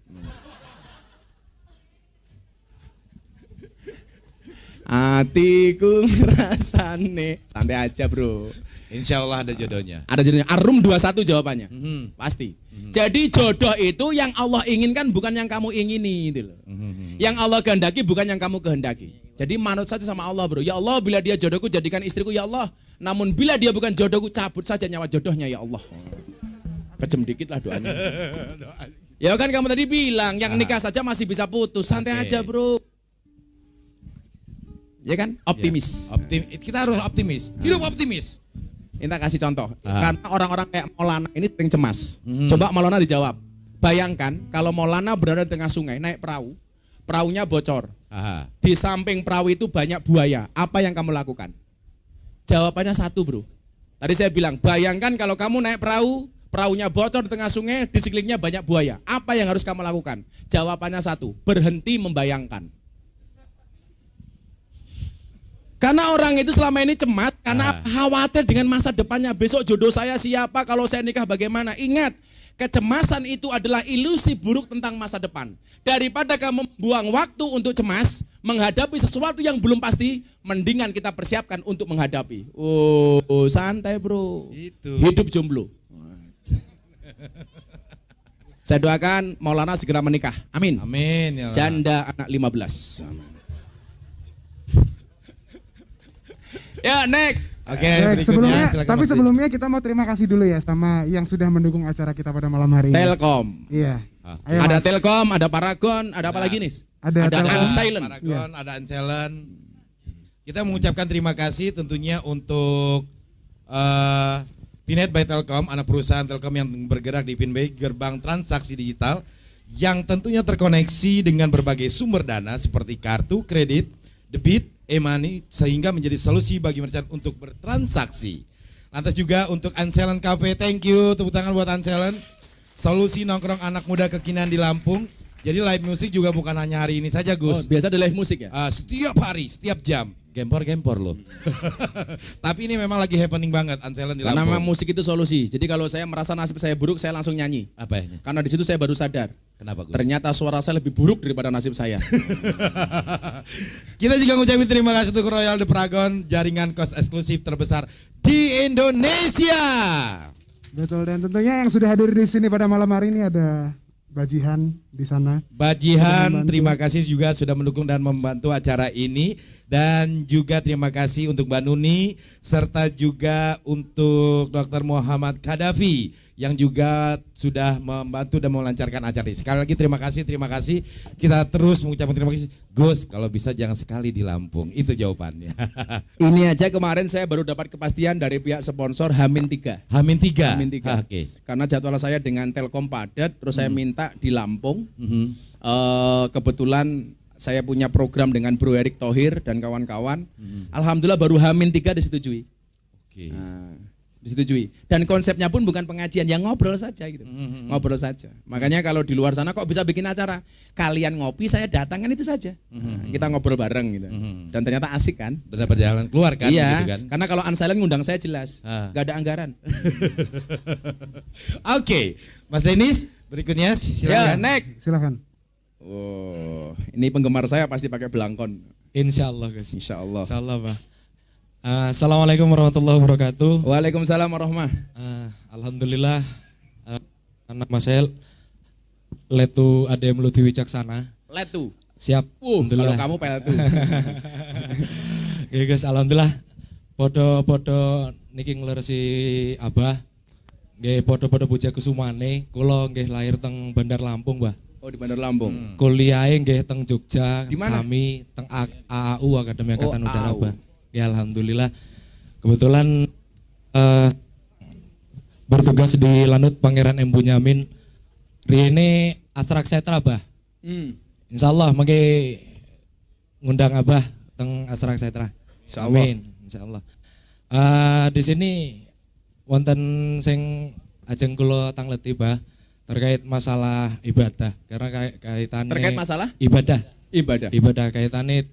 [SPEAKER 1] Hatiku rasane. Santai aja bro.
[SPEAKER 2] Insya Allah ada jodohnya.
[SPEAKER 1] Ada jodohnya. Ar-Rum 21 jawabannya. Pasti. Jadi jodoh itu yang Allah inginkan bukan yang kamu ingini gitu loh. Yang Allah kehendaki bukan yang kamu kehendaki. Jadi manut saja sama Allah bro. Ya Allah, bila dia jodohku jadikan istriku ya Allah. Namun bila dia bukan jodohku, cabut saja nyawa jodohnya ya Allah. Kejem dikit lah doanya. Ya kan kamu tadi bilang yang nikah saja masih bisa putus. Santai aja bro. Ya kan? Optimis.
[SPEAKER 2] Kita harus optimis. Hidup optimis.
[SPEAKER 1] Kita kasih contoh. Karena orang-orang kayak Maulana ini sering cemas. Coba Maulana dijawab. Bayangkan kalau Maulana berada di tengah sungai, naik perahu. Perahunya bocor. Di samping perahu itu banyak buaya. Apa yang kamu lakukan? Jawabannya satu bro. Tadi saya bilang, bayangkan kalau kamu naik perahu, perahunya bocor di tengah sungai, di sekelilingnya banyak buaya. Apa yang harus kamu lakukan? Jawabannya satu, berhenti membayangkan. Karena orang itu selama ini cemas, karena khawatir dengan masa depannya. Besok jodoh saya siapa, kalau saya nikah bagaimana. Ingat, kecemasan itu adalah ilusi buruk tentang masa depan. Daripada kamu buang waktu untuk cemas, menghadapi sesuatu yang belum pasti, mendingan kita persiapkan untuk menghadapi. Oh, santai bro. Hidup jomblo. Saya doakan Maulana segera menikah. Amin.
[SPEAKER 2] Amin. Ya Allah.
[SPEAKER 1] Janda anak 15. Amin. Ya, next.
[SPEAKER 2] Oke,
[SPEAKER 3] sebelumnya,
[SPEAKER 2] silakan
[SPEAKER 3] tapi
[SPEAKER 2] Mas
[SPEAKER 3] sebelumnya kita mau terima kasih dulu ya sama yang sudah mendukung acara kita pada malam hari ini.
[SPEAKER 1] Telkom.
[SPEAKER 3] Iya. Ayo,
[SPEAKER 1] Ada
[SPEAKER 3] Mas.
[SPEAKER 1] Telkom, ada Paragon, ada apa lagi nih?
[SPEAKER 3] Ada Telkom.
[SPEAKER 1] Silent.
[SPEAKER 2] Paragon, ada Anselen. Kita mengucapkan terima kasih tentunya untuk Pinet by Telkom, anak perusahaan Telkom yang bergerak di Pinbay, gerbang transaksi digital yang tentunya terkoneksi dengan berbagai sumber dana seperti kartu, kredit, debit, e-money sehingga menjadi solusi bagi merchant untuk bertransaksi. Lantas juga untuk Anselen Cafe, thank you, tepuk tangan buat Anselen. Solusi nongkrong anak muda kekinian di Lampung. Jadi live music juga bukan hanya hari ini saja, Gus.
[SPEAKER 1] Oh, biasa ada live musik ya?
[SPEAKER 2] Setiap hari, setiap jam. Gempor loh. Tapi ini memang lagi happening banget Anselen di
[SPEAKER 1] Karena
[SPEAKER 2] Lampung.
[SPEAKER 1] memang musik itu solusi. Jadi kalau saya merasa nasib saya buruk, saya langsung nyanyi.
[SPEAKER 2] Apa ya?
[SPEAKER 1] Karena di situ saya baru sadar.
[SPEAKER 2] Kenapa, Gus?
[SPEAKER 1] Ternyata suara saya lebih buruk daripada nasib saya.
[SPEAKER 2] Kita juga ngucapin terima kasih untuk Royal The Paragon, jaringan kos eksklusif terbesar di Indonesia.
[SPEAKER 3] Betul, dan tentunya yang sudah hadir di sini pada malam hari ini ada Bajihan di sana.
[SPEAKER 2] Bajihan, terima kasih juga sudah mendukung dan membantu acara ini. Dan juga terima kasih untuk Mbak Nuni, serta juga untuk Dr. Muhammad Kadafi yang juga sudah membantu dan melancarkan acara ini. Sekali lagi terima kasih. Kita terus mengucapkan terima kasih. Gus, kalau bisa jangan sekali di Lampung, itu jawabannya.
[SPEAKER 1] Ini aja kemarin saya baru dapat kepastian dari pihak sponsor H-3.
[SPEAKER 2] H-3.
[SPEAKER 1] Oke. Karena jadwal saya dengan Telkom padat, terus saya minta di Lampung. Kebetulan saya punya program dengan Bro Erick Thohir dan kawan-kawan. Alhamdulillah baru H-3 disetujui.
[SPEAKER 2] Oke.
[SPEAKER 1] Nah, disetujui. Dan konsepnya pun bukan pengajian, yang ngobrol saja gitu. Ngobrol saja. Makanya kalau di luar sana kok bisa bikin acara, kalian ngopi saya datang kan itu saja. Nah, kita ngobrol bareng gitu. Dan ternyata asik kan?
[SPEAKER 2] Dan dapat jalan keluar kan?
[SPEAKER 1] Iya.
[SPEAKER 2] Gitu kan?
[SPEAKER 1] Karena kalau Anselen ngundang saya jelas, gak ada anggaran.
[SPEAKER 2] Oke, Mas Denis, berikutnya silakan.
[SPEAKER 1] Ya, next.
[SPEAKER 3] Silakan.
[SPEAKER 1] Oh, ini penggemar saya pasti pakai belangkon.
[SPEAKER 7] Insya Allah guys.
[SPEAKER 1] Insya Allah.
[SPEAKER 7] Insya Allah Pak. Assalamualaikum warahmatullahi wabarakatuh.
[SPEAKER 1] Waalaikumsalam warahmah.
[SPEAKER 7] Alhamdulillah. Nama saya Letu Adem Lutfi Wicaksana.
[SPEAKER 1] Letu.
[SPEAKER 7] Siap.
[SPEAKER 1] Kalau
[SPEAKER 7] Alhamdulillah.
[SPEAKER 1] kamu Peletu.
[SPEAKER 7] Oke guys, alhamdulillah. Podo niki ngleresi Abah. Nggih podo-podo Puja Kusumane, kula nggih lahir teng Bandar Lampung, Mbah.
[SPEAKER 1] Oh, di Bandar Lampung.
[SPEAKER 7] Kuliahe nggih teng Jogja,
[SPEAKER 1] Di mana?
[SPEAKER 7] sami teng AAU Akademi Angkatan Udara,
[SPEAKER 1] AAU.
[SPEAKER 7] Mbah. Ya alhamdulillah. Kebetulan bertugas di Lanut Pangeran M. Bunyamin. Rene Asrak Setra, Mbah. Insyaallah mangke ngundang Abah teng Asrak Setra.
[SPEAKER 1] Insyaallah.
[SPEAKER 7] Amin. Insyaallah. Di sini wonten sing ajeng kula tangleti, Mbah, terkait masalah ibadah. Karena kaitannya
[SPEAKER 1] Terkait masalah
[SPEAKER 7] ibadah.
[SPEAKER 1] ibadah.
[SPEAKER 7] Kaitannya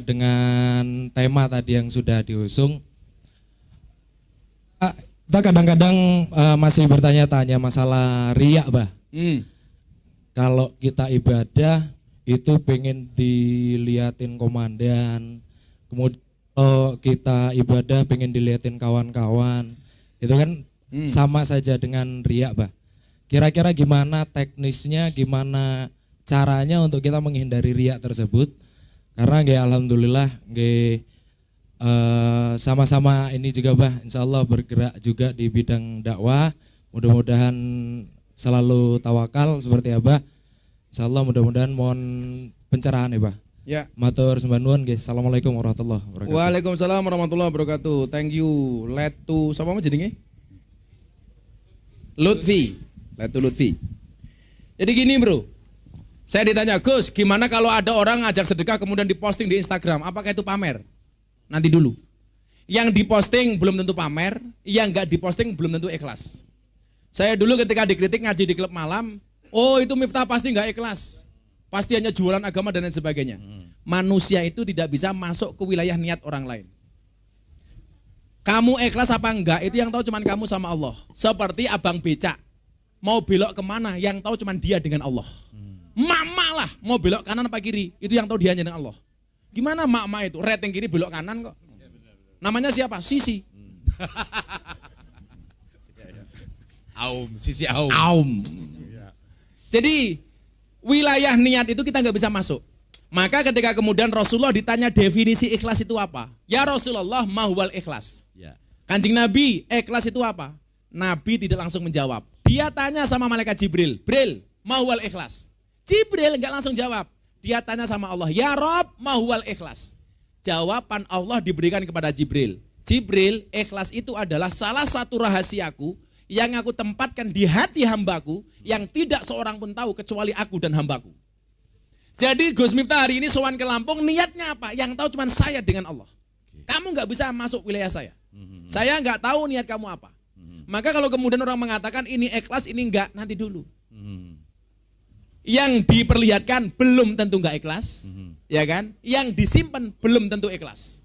[SPEAKER 7] dengan tema tadi yang sudah diusung. Kita kadang-kadang masih bertanya-tanya masalah riya, Mbah. Kalau kita ibadah itu pengen diliatin komandan, kemudian kalau kita ibadah pengen diliatin kawan-kawan, itu kan sama saja dengan riya, Mbah. Kira-kira gimana teknisnya, gimana caranya untuk kita menghindari riya tersebut? Karena nggih alhamdulillah nggih sama-sama ini juga, Mbah, insyaallah bergerak juga di bidang dakwah. Mudah-mudahan selalu tawakal seperti Abah. Insyaallah mudah-mudahan mohon pencerahan ya, Mbah.
[SPEAKER 1] Ya.
[SPEAKER 7] Matur sembah nuwun nggih. Assalamualaikum warahmatullahi wabarakatuh.
[SPEAKER 1] Waalaikumsalam warahmatullahi wabarakatuh. Thank you. Letu sapa mau jenenge? Lutfi. Letu Lutfi. Jadi gini, Bro. Saya ditanya, "Gus, gimana kalau ada orang ngajak sedekah kemudian diposting di Instagram? Apakah itu pamer?" Nanti dulu. Yang diposting belum tentu pamer, yang enggak diposting belum tentu ikhlas. Saya dulu ketika dikritik ngaji di klub malam, oh itu Miftah pasti enggak ikhlas. Pasti hanya jualan agama dan lain sebagainya. Manusia itu tidak bisa masuk ke wilayah niat orang lain. Kamu ikhlas apa enggak itu yang tahu cuman kamu sama Allah. Seperti abang becak. Mau belok kemana yang tahu cuman dia dengan Allah. Mama lah mau belok kanan apa kiri itu yang tahu dia hanya dengan Allah. Gimana mak-mak itu? Rating kiri belok kanan kok. Namanya siapa? Sisi.
[SPEAKER 2] Sisi Aum.
[SPEAKER 1] Aum. Jadi wilayah niat itu kita nggak bisa masuk. Maka ketika kemudian Rasulullah ditanya definisi ikhlas itu apa? Ya Rasulullah, mahwal ikhlas.
[SPEAKER 2] Ya.
[SPEAKER 1] Kanjeng Nabi, ikhlas itu apa? Nabi tidak langsung menjawab. Dia tanya sama malaikat Jibril, Bril, mahwal ikhlas. Jibril nggak langsung jawab. Dia tanya sama Allah, ya Rob, mahwal ikhlas. Jawaban Allah diberikan kepada Jibril. Jibril, ikhlas itu adalah salah satu rahasiaku yang aku tempatkan di hati hambaku yang tidak seorang pun tahu kecuali aku dan hambaku. Jadi Gus Miftah hari ini sowan ke Lampung, niatnya apa? Yang tahu cuma saya dengan Allah. Kamu nggak bisa masuk wilayah saya. Saya nggak tahu niat kamu apa. Maka kalau kemudian orang mengatakan ini ikhlas, ini enggak, nanti dulu. Yang diperlihatkan belum tentu enggak ikhlas, ya kan? Yang disimpan belum tentu ikhlas.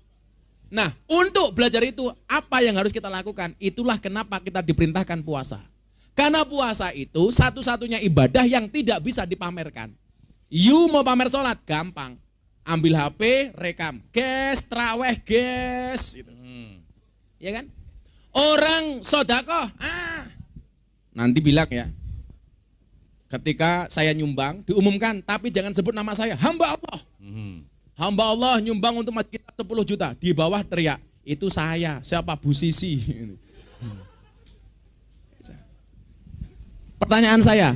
[SPEAKER 1] Nah, untuk belajar itu apa yang harus kita lakukan? Itulah kenapa kita diperintahkan puasa. Karena puasa itu satu-satunya ibadah yang tidak bisa dipamerkan. You mau pamer sholat, gampang. Ambil HP, rekam. Guys, traweh, guys. Gitu. Ya kan? Orang sodakoh, nanti bilang ya. Ketika saya nyumbang, diumumkan, tapi jangan sebut nama saya, hamba Allah. Hamba Allah nyumbang untuk masjid 10 juta. Di bawah teriak, itu saya, siapa? Bu Sisi. Pertanyaan saya,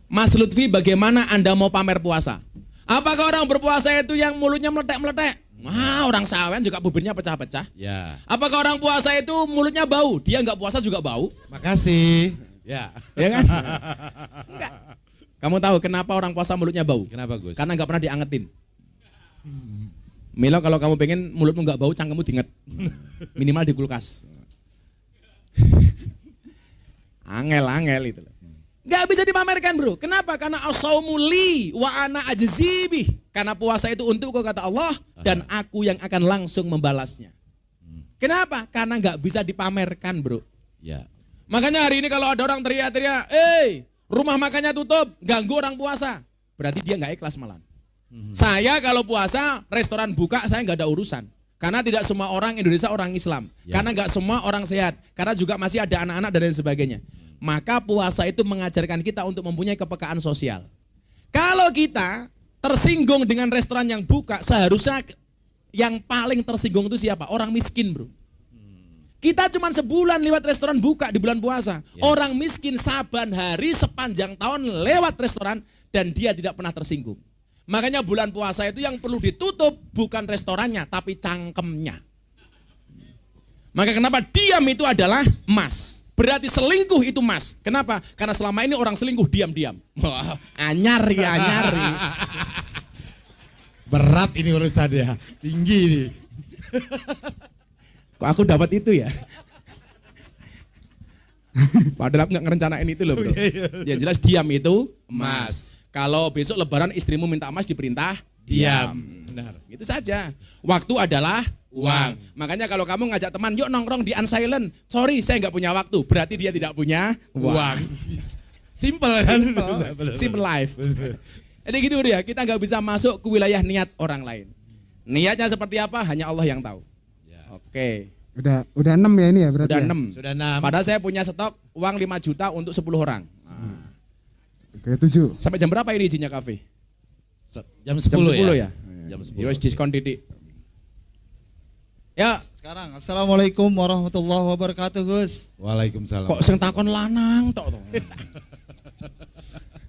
[SPEAKER 1] Mas Lutfi, bagaimana Anda mau pamer puasa? Apakah orang berpuasa itu yang mulutnya meletek-meletek? Wah, orang sawen juga bibirnya pecah-pecah.
[SPEAKER 2] Ya.
[SPEAKER 1] Apakah orang puasa itu mulutnya bau? Dia nggak puasa juga bau.
[SPEAKER 2] Makasih. Ya.
[SPEAKER 1] Ya kan? Enggak. Kamu tahu kenapa orang puasa mulutnya bau?
[SPEAKER 2] Kenapa, Gus?
[SPEAKER 1] Karena nggak pernah diangetin. Milo, kalau kamu pengen mulutmu nggak bau, cangkemmu diinget. Minimal di kulkas. Angel itu. Nggak bisa dipamerkan, bro. Kenapa? Karena as-saumuli wa ana ajzibih. Karena puasa itu untukku, kata Allah, dan aku yang akan langsung membalasnya. Kenapa? Karena nggak bisa dipamerkan, bro.
[SPEAKER 2] Ya.
[SPEAKER 1] Makanya hari ini kalau ada orang teriak-teriak, rumah makannya tutup, ganggu orang puasa. Berarti dia nggak ikhlas malah. Saya kalau puasa, restoran buka, saya nggak ada urusan. Karena tidak semua orang Indonesia orang Islam. Ya. Karena nggak semua orang sehat. Karena juga masih ada anak-anak dan lain sebagainya. Maka puasa itu mengajarkan kita untuk mempunyai kepekaan sosial. Kalau kita tersinggung dengan restoran yang buka, seharusnya yang paling tersinggung itu siapa? Orang miskin, bro. Kita cuma sebulan lewat restoran buka di bulan puasa. Ya. Orang miskin saban hari sepanjang tahun lewat restoran dan dia tidak pernah tersinggung. Makanya bulan puasa itu yang perlu ditutup bukan restorannya tapi cangkemnya. Maka kenapa diam itu adalah emas. Berarti selingkuh itu mas. Kenapa? Karena selama ini orang selingkuh diam-diam. Wah, anyari.
[SPEAKER 2] Berat ini urusannya, tinggi ini.
[SPEAKER 1] Kok aku dapat itu ya? Padahal aku nggak ngerencanain itu loh, bro. Yang jelas diam itu emas. Kalau besok lebaran istrimu minta emas diperintah diam. Benar. Itu saja. Waktu adalah uang. Makanya kalau kamu ngajak teman, yuk nongkrong di Unsilent. Sorry, saya nggak punya waktu. Berarti dia tidak punya uang.
[SPEAKER 2] Simple kan?
[SPEAKER 1] Simple life. Jadi gitu ya, kita nggak bisa masuk ke wilayah niat orang lain. Niatnya seperti apa, hanya Allah yang tahu. Ya. Oke.
[SPEAKER 3] Udah 6 ya ini ya berarti.
[SPEAKER 1] Udah
[SPEAKER 3] ya?
[SPEAKER 1] 6. Sudah 6. Padahal saya punya stok uang 5 juta untuk 10 orang.
[SPEAKER 3] Oke, 7.
[SPEAKER 1] Sampai jam berapa ini izinnya kafe?
[SPEAKER 2] Jam 10 ya? Jam 10.
[SPEAKER 1] Yowes diskon titik. Ya.
[SPEAKER 8] Sekarang assalamualaikum warahmatullahi wabarakatuh, Gus.
[SPEAKER 2] Waalaikumsalam.
[SPEAKER 1] Kok sing takon lanang tok to?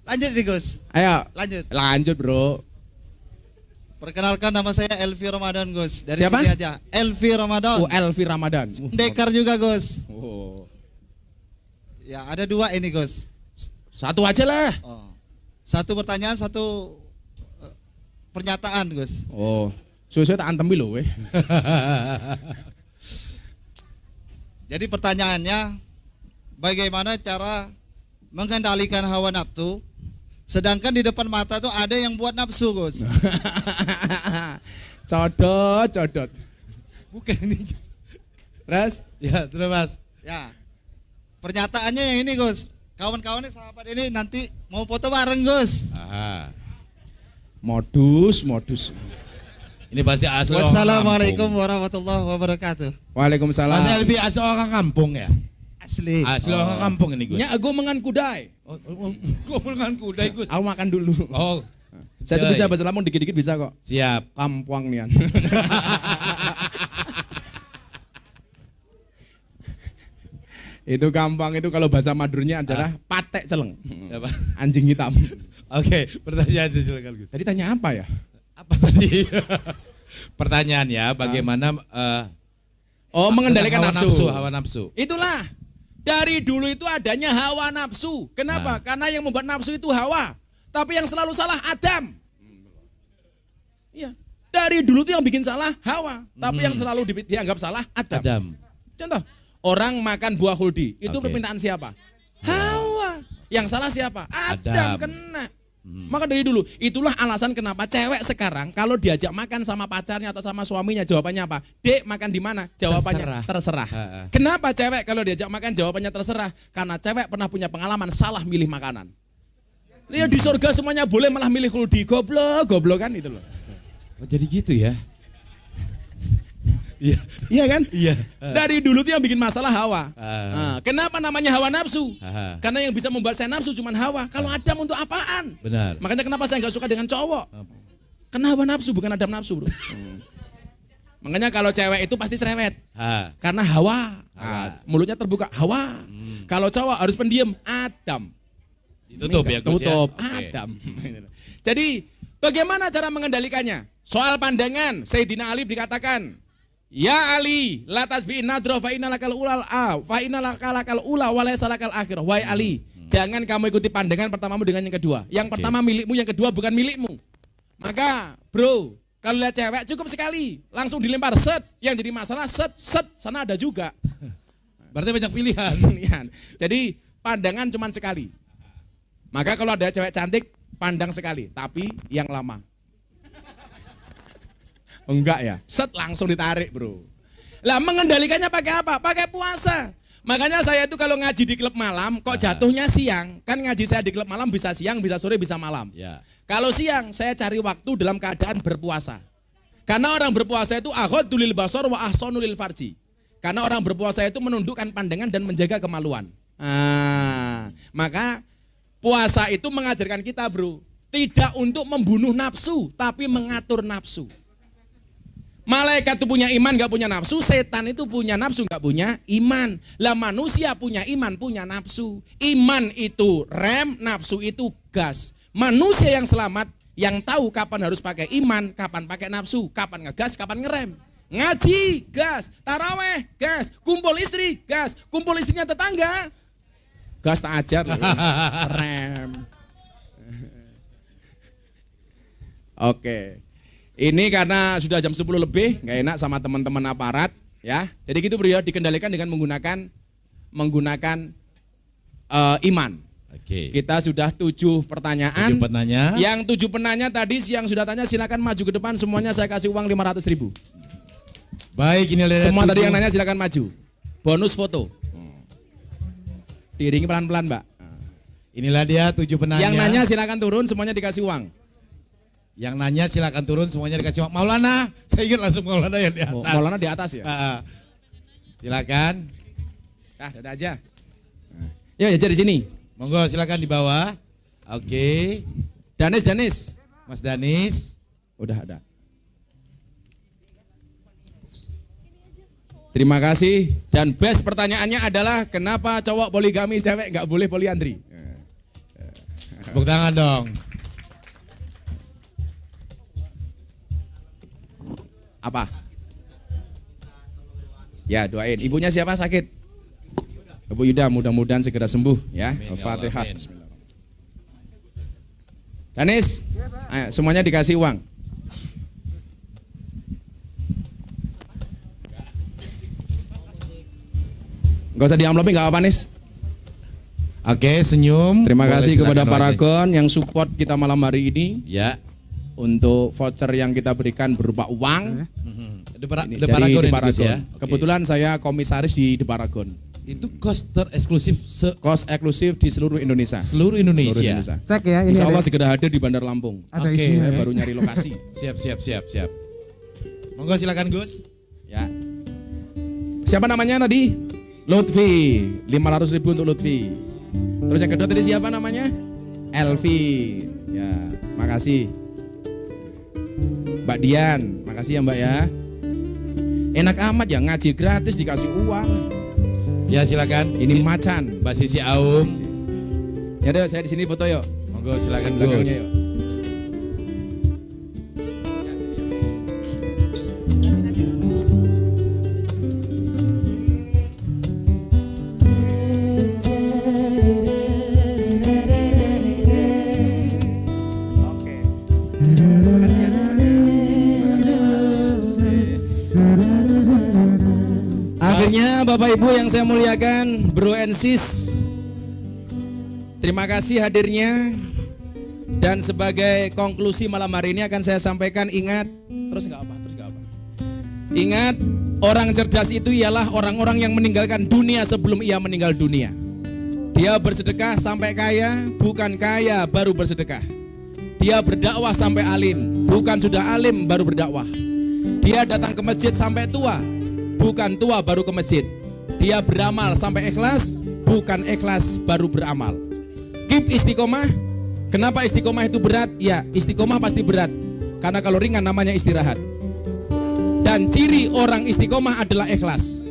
[SPEAKER 8] Lanjut nih, Gus.
[SPEAKER 1] Ayo.
[SPEAKER 8] Lanjut,
[SPEAKER 1] bro.
[SPEAKER 8] Perkenalkan, nama saya Elvi Ramadan, Gus. Dari
[SPEAKER 1] siapa?
[SPEAKER 8] sini aja. Elvi Ramadan.
[SPEAKER 1] Oh, Elvi Ramadan.
[SPEAKER 8] Pendekar juga, Gus.
[SPEAKER 1] Oh.
[SPEAKER 8] Ya, ada 2 ini, Gus.
[SPEAKER 1] Satu aja lah.
[SPEAKER 8] Oh. Satu pertanyaan, satu pernyataan, Gus.
[SPEAKER 1] Oh. Suwe-suwe tak antem lho weh.
[SPEAKER 8] Jadi pertanyaannya, bagaimana cara mengendalikan hawa nafsu, sedangkan di depan mata tuh ada yang buat nafsu, Gus.
[SPEAKER 1] Codot.
[SPEAKER 2] Bukan ini.
[SPEAKER 1] Terus?
[SPEAKER 2] Ya, terus Mas.
[SPEAKER 8] Ya. Pernyataannya yang ini, Gus. Kawan-kawannya sahabat ini nanti mau foto bareng, Gus.
[SPEAKER 2] Aha.
[SPEAKER 1] Modus.
[SPEAKER 2] Ini pasti asli.
[SPEAKER 8] Wassalamualaikum warahmatullahi wabarakatuh.
[SPEAKER 1] Waalaikumsalam.
[SPEAKER 2] Pasti lebih asli orang kampung ya.
[SPEAKER 8] Asli.
[SPEAKER 2] Asli orang kampung ini Gus.
[SPEAKER 1] Nya aku mengan kudai.
[SPEAKER 2] Kok mengan kudai Gus?
[SPEAKER 1] Aku makan dulu.
[SPEAKER 2] Oh.
[SPEAKER 1] Saya tuh bisa bahasa Lampung dikit-dikit bisa kok.
[SPEAKER 2] Siap.
[SPEAKER 1] Kampuang nian. Itu kampung itu kalau bahasa Madurnya adalah patek celeng.
[SPEAKER 2] Apa?
[SPEAKER 1] Anjing hitam.
[SPEAKER 2] Oke, pertanyaan itu silakan Gus.
[SPEAKER 1] Tadi tanya apa ya?
[SPEAKER 2] Apa tadi? Pertanyaannya bagaimana
[SPEAKER 1] mengendalikan nafsu.
[SPEAKER 2] Hawa nafsu.
[SPEAKER 1] Itulah. Dari dulu itu adanya hawa nafsu. Kenapa? Karena yang membuat nafsu itu hawa. Tapi yang selalu salah Adam. Iya. Dari dulu itu yang bikin salah hawa. Tapi yang selalu dianggap salah Adam. Contoh, orang makan buah huldi. Itu permintaan siapa? Hawa. Yang salah siapa? Adam. Kena. Maka dari dulu, itulah alasan kenapa cewek sekarang kalau diajak makan sama pacarnya atau sama suaminya, jawabannya apa? Dek, makan di mana? Jawabannya terserah. Kenapa cewek kalau diajak makan jawabannya terserah? Karena cewek pernah punya pengalaman salah milih makanan. Dia di surga semuanya boleh malah milih huldi. Goblok kan itu loh.
[SPEAKER 2] Oh, jadi gitu ya?
[SPEAKER 1] Iya kan?
[SPEAKER 2] Iya.
[SPEAKER 1] Dari dulu tuh yang bikin masalah hawa. Kenapa namanya hawa nafsu? Karena yang bisa membuat saya nafsu cuma hawa. Kalau Adam untuk apaan?
[SPEAKER 2] Benar.
[SPEAKER 1] Makanya kenapa saya nggak suka dengan cowok? Karena hawa nafsu bukan Adam nafsu, bro. Makanya kalau cewek itu pasti cerewet. Karena hawa. Mulutnya terbuka, hawa. Kalau cowok harus pendiam, Adam.
[SPEAKER 2] Ditutup ya, Gus,
[SPEAKER 1] tutup,
[SPEAKER 2] ya?
[SPEAKER 1] Adam. Jadi bagaimana cara mengendalikannya? Soal pandangan, Sayyidina Ali dikatakan, ya Ali, latas bi nadro fa innalakal ulal fa innalakal ula wa laysa lakal akhirah. Wahai Ali, jangan kamu ikuti pandangan pertamamu dengan yang kedua. Yang pertama milikmu, yang kedua bukan milikmu. Maka, bro, kalau lihat cewek cukup sekali, langsung dilempar set, yang jadi masalah set, sana ada juga.
[SPEAKER 2] Berarti banyak pilihan.
[SPEAKER 1] Jadi pandangan cuma sekali. Maka kalau ada cewek cantik, pandang sekali, tapi yang lama. Enggak ya, set langsung ditarik bro. Lah mengendalikannya pakai apa? Pakai puasa. Makanya saya itu kalau ngaji di klub malam, kok jatuhnya siang? Kan ngaji saya di klub malam bisa siang, bisa sore, bisa malam. Kalau siang saya cari waktu dalam keadaan berpuasa. Karena orang berpuasa itu aghaddu lil basar wa ahsanu lil farji. Karena orang berpuasa itu menundukkan pandangan dan menjaga kemaluan. Maka puasa itu mengajarkan kita bro, tidak untuk membunuh nafsu, tapi mengatur nafsu. Malaikat itu punya iman, gak punya nafsu. Setan itu punya nafsu, gak punya iman. Lah manusia punya iman, punya nafsu. Iman itu rem, nafsu itu gas. Manusia yang selamat, yang tahu kapan harus pakai iman, kapan pakai nafsu, kapan ngegas, kapan ngerem. Ngaji, gas. Taraweh, gas. Kumpul istri, gas. Kumpul istrinya tetangga, gas tak ajar loh. Rem. Oke. Ini karena sudah jam 10 lebih, nggak enak sama teman-teman aparat, ya. Jadi gitu bro ya, dikendalikan dengan menggunakan iman. Kita sudah 7 pertanyaan.
[SPEAKER 2] 7 penanya.
[SPEAKER 1] Yang 7 penanya tadi siang sudah tanya, silakan maju ke depan, semuanya saya kasih uang 500.000.
[SPEAKER 2] Baik, ini
[SPEAKER 1] semua tadi yang nanya silakan maju. Bonus foto. Diiringi pelan-pelan, Mbak.
[SPEAKER 2] Inilah dia 7 penanya.
[SPEAKER 1] Yang nanya silakan turun, semuanya dikasih uang.
[SPEAKER 2] Yang nanya silakan turun, semuanya dikasih uang. Maulana, saya ingat langsung Maulana yang di atas.
[SPEAKER 1] Maulana di atas ya?
[SPEAKER 2] Silakan.
[SPEAKER 1] Dada aja. Ya, jadi di sini.
[SPEAKER 2] Monggo silakan di bawah. Oke.
[SPEAKER 1] Danis.
[SPEAKER 2] Mas Danis.
[SPEAKER 1] Udah ada. Terima kasih. Dan best pertanyaannya adalah kenapa cowok poligami, cewek nggak boleh poliandri?
[SPEAKER 2] Tepuk tangan dong.
[SPEAKER 1] Apa? Ya doain. Ibunya siapa sakit? Ibu Yuda, mudah-mudahan segera sembuh ya. Al-Fatihah. Danis, ayo, semuanya dikasih uang. Gak usah diamplopin, gak apa-apa Nis.
[SPEAKER 2] Oke, senyum.
[SPEAKER 1] Terima kasih kepada Paragon yang support kita malam hari ini.
[SPEAKER 2] Ya.
[SPEAKER 1] Untuk voucher yang kita berikan berupa uang.
[SPEAKER 2] Dari Paragon ya.
[SPEAKER 1] Kebetulan saya komisaris di The Paragon.
[SPEAKER 2] Itu kos tereksklusif
[SPEAKER 1] eksklusif di seluruh Indonesia.
[SPEAKER 2] Seluruh Indonesia.
[SPEAKER 3] Cek ya ini.
[SPEAKER 1] Insya Allah segera hadir di Bandar Lampung.
[SPEAKER 3] Ada
[SPEAKER 1] Oke, saya
[SPEAKER 3] ya.
[SPEAKER 1] baru nyari lokasi.
[SPEAKER 2] Siap. Monggo silakan Gus.
[SPEAKER 1] Ya. Siapa namanya tadi? Lutfi. 500.000 untuk Lutfi. Terus yang kedua tadi siapa namanya? Elvi. Ya, makasih. Mbak Dian, makasih ya Mbak ya. Enak amat ya ngaji gratis dikasih uang.
[SPEAKER 2] Ya silakan.
[SPEAKER 1] Ini macan.
[SPEAKER 2] Mbak Sisi Aum.
[SPEAKER 1] Ya udah saya di sini foto yuk.
[SPEAKER 2] Monggo silakan Gus.
[SPEAKER 1] Belakangnya yuk. Akhirnya Bapak Ibu yang saya muliakan, Bro and Sis, terima kasih hadirnya. Dan sebagai konklusi malam hari ini akan saya sampaikan, ingat, terus nggak apa. Ingat, orang cerdas itu ialah orang-orang yang meninggalkan dunia sebelum ia meninggal dunia. Dia bersedekah sampai kaya, bukan kaya baru bersedekah. Dia berdakwah sampai alim, bukan sudah alim baru berdakwah. Dia datang ke masjid sampai tua, bukan tua baru ke masjid. Dia beramal sampai ikhlas, bukan ikhlas baru beramal. Keep istiqomah. Kenapa istiqomah itu berat? Ya, istiqomah pasti berat. Karena kalau ringan namanya istirahat. Dan ciri orang istiqomah adalah ikhlas.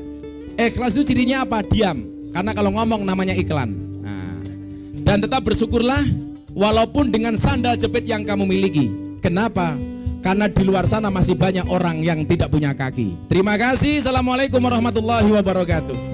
[SPEAKER 1] Ikhlas itu cirinya apa? Diam. Karena kalau ngomong namanya iklan. Nah, dan tetap bersyukurlah walaupun dengan sandal jepit yang kamu miliki. Kenapa? Karena di luar sana masih banyak orang yang tidak punya kaki. Terima kasih. Assalamualaikum warahmatullahi wabarakatuh.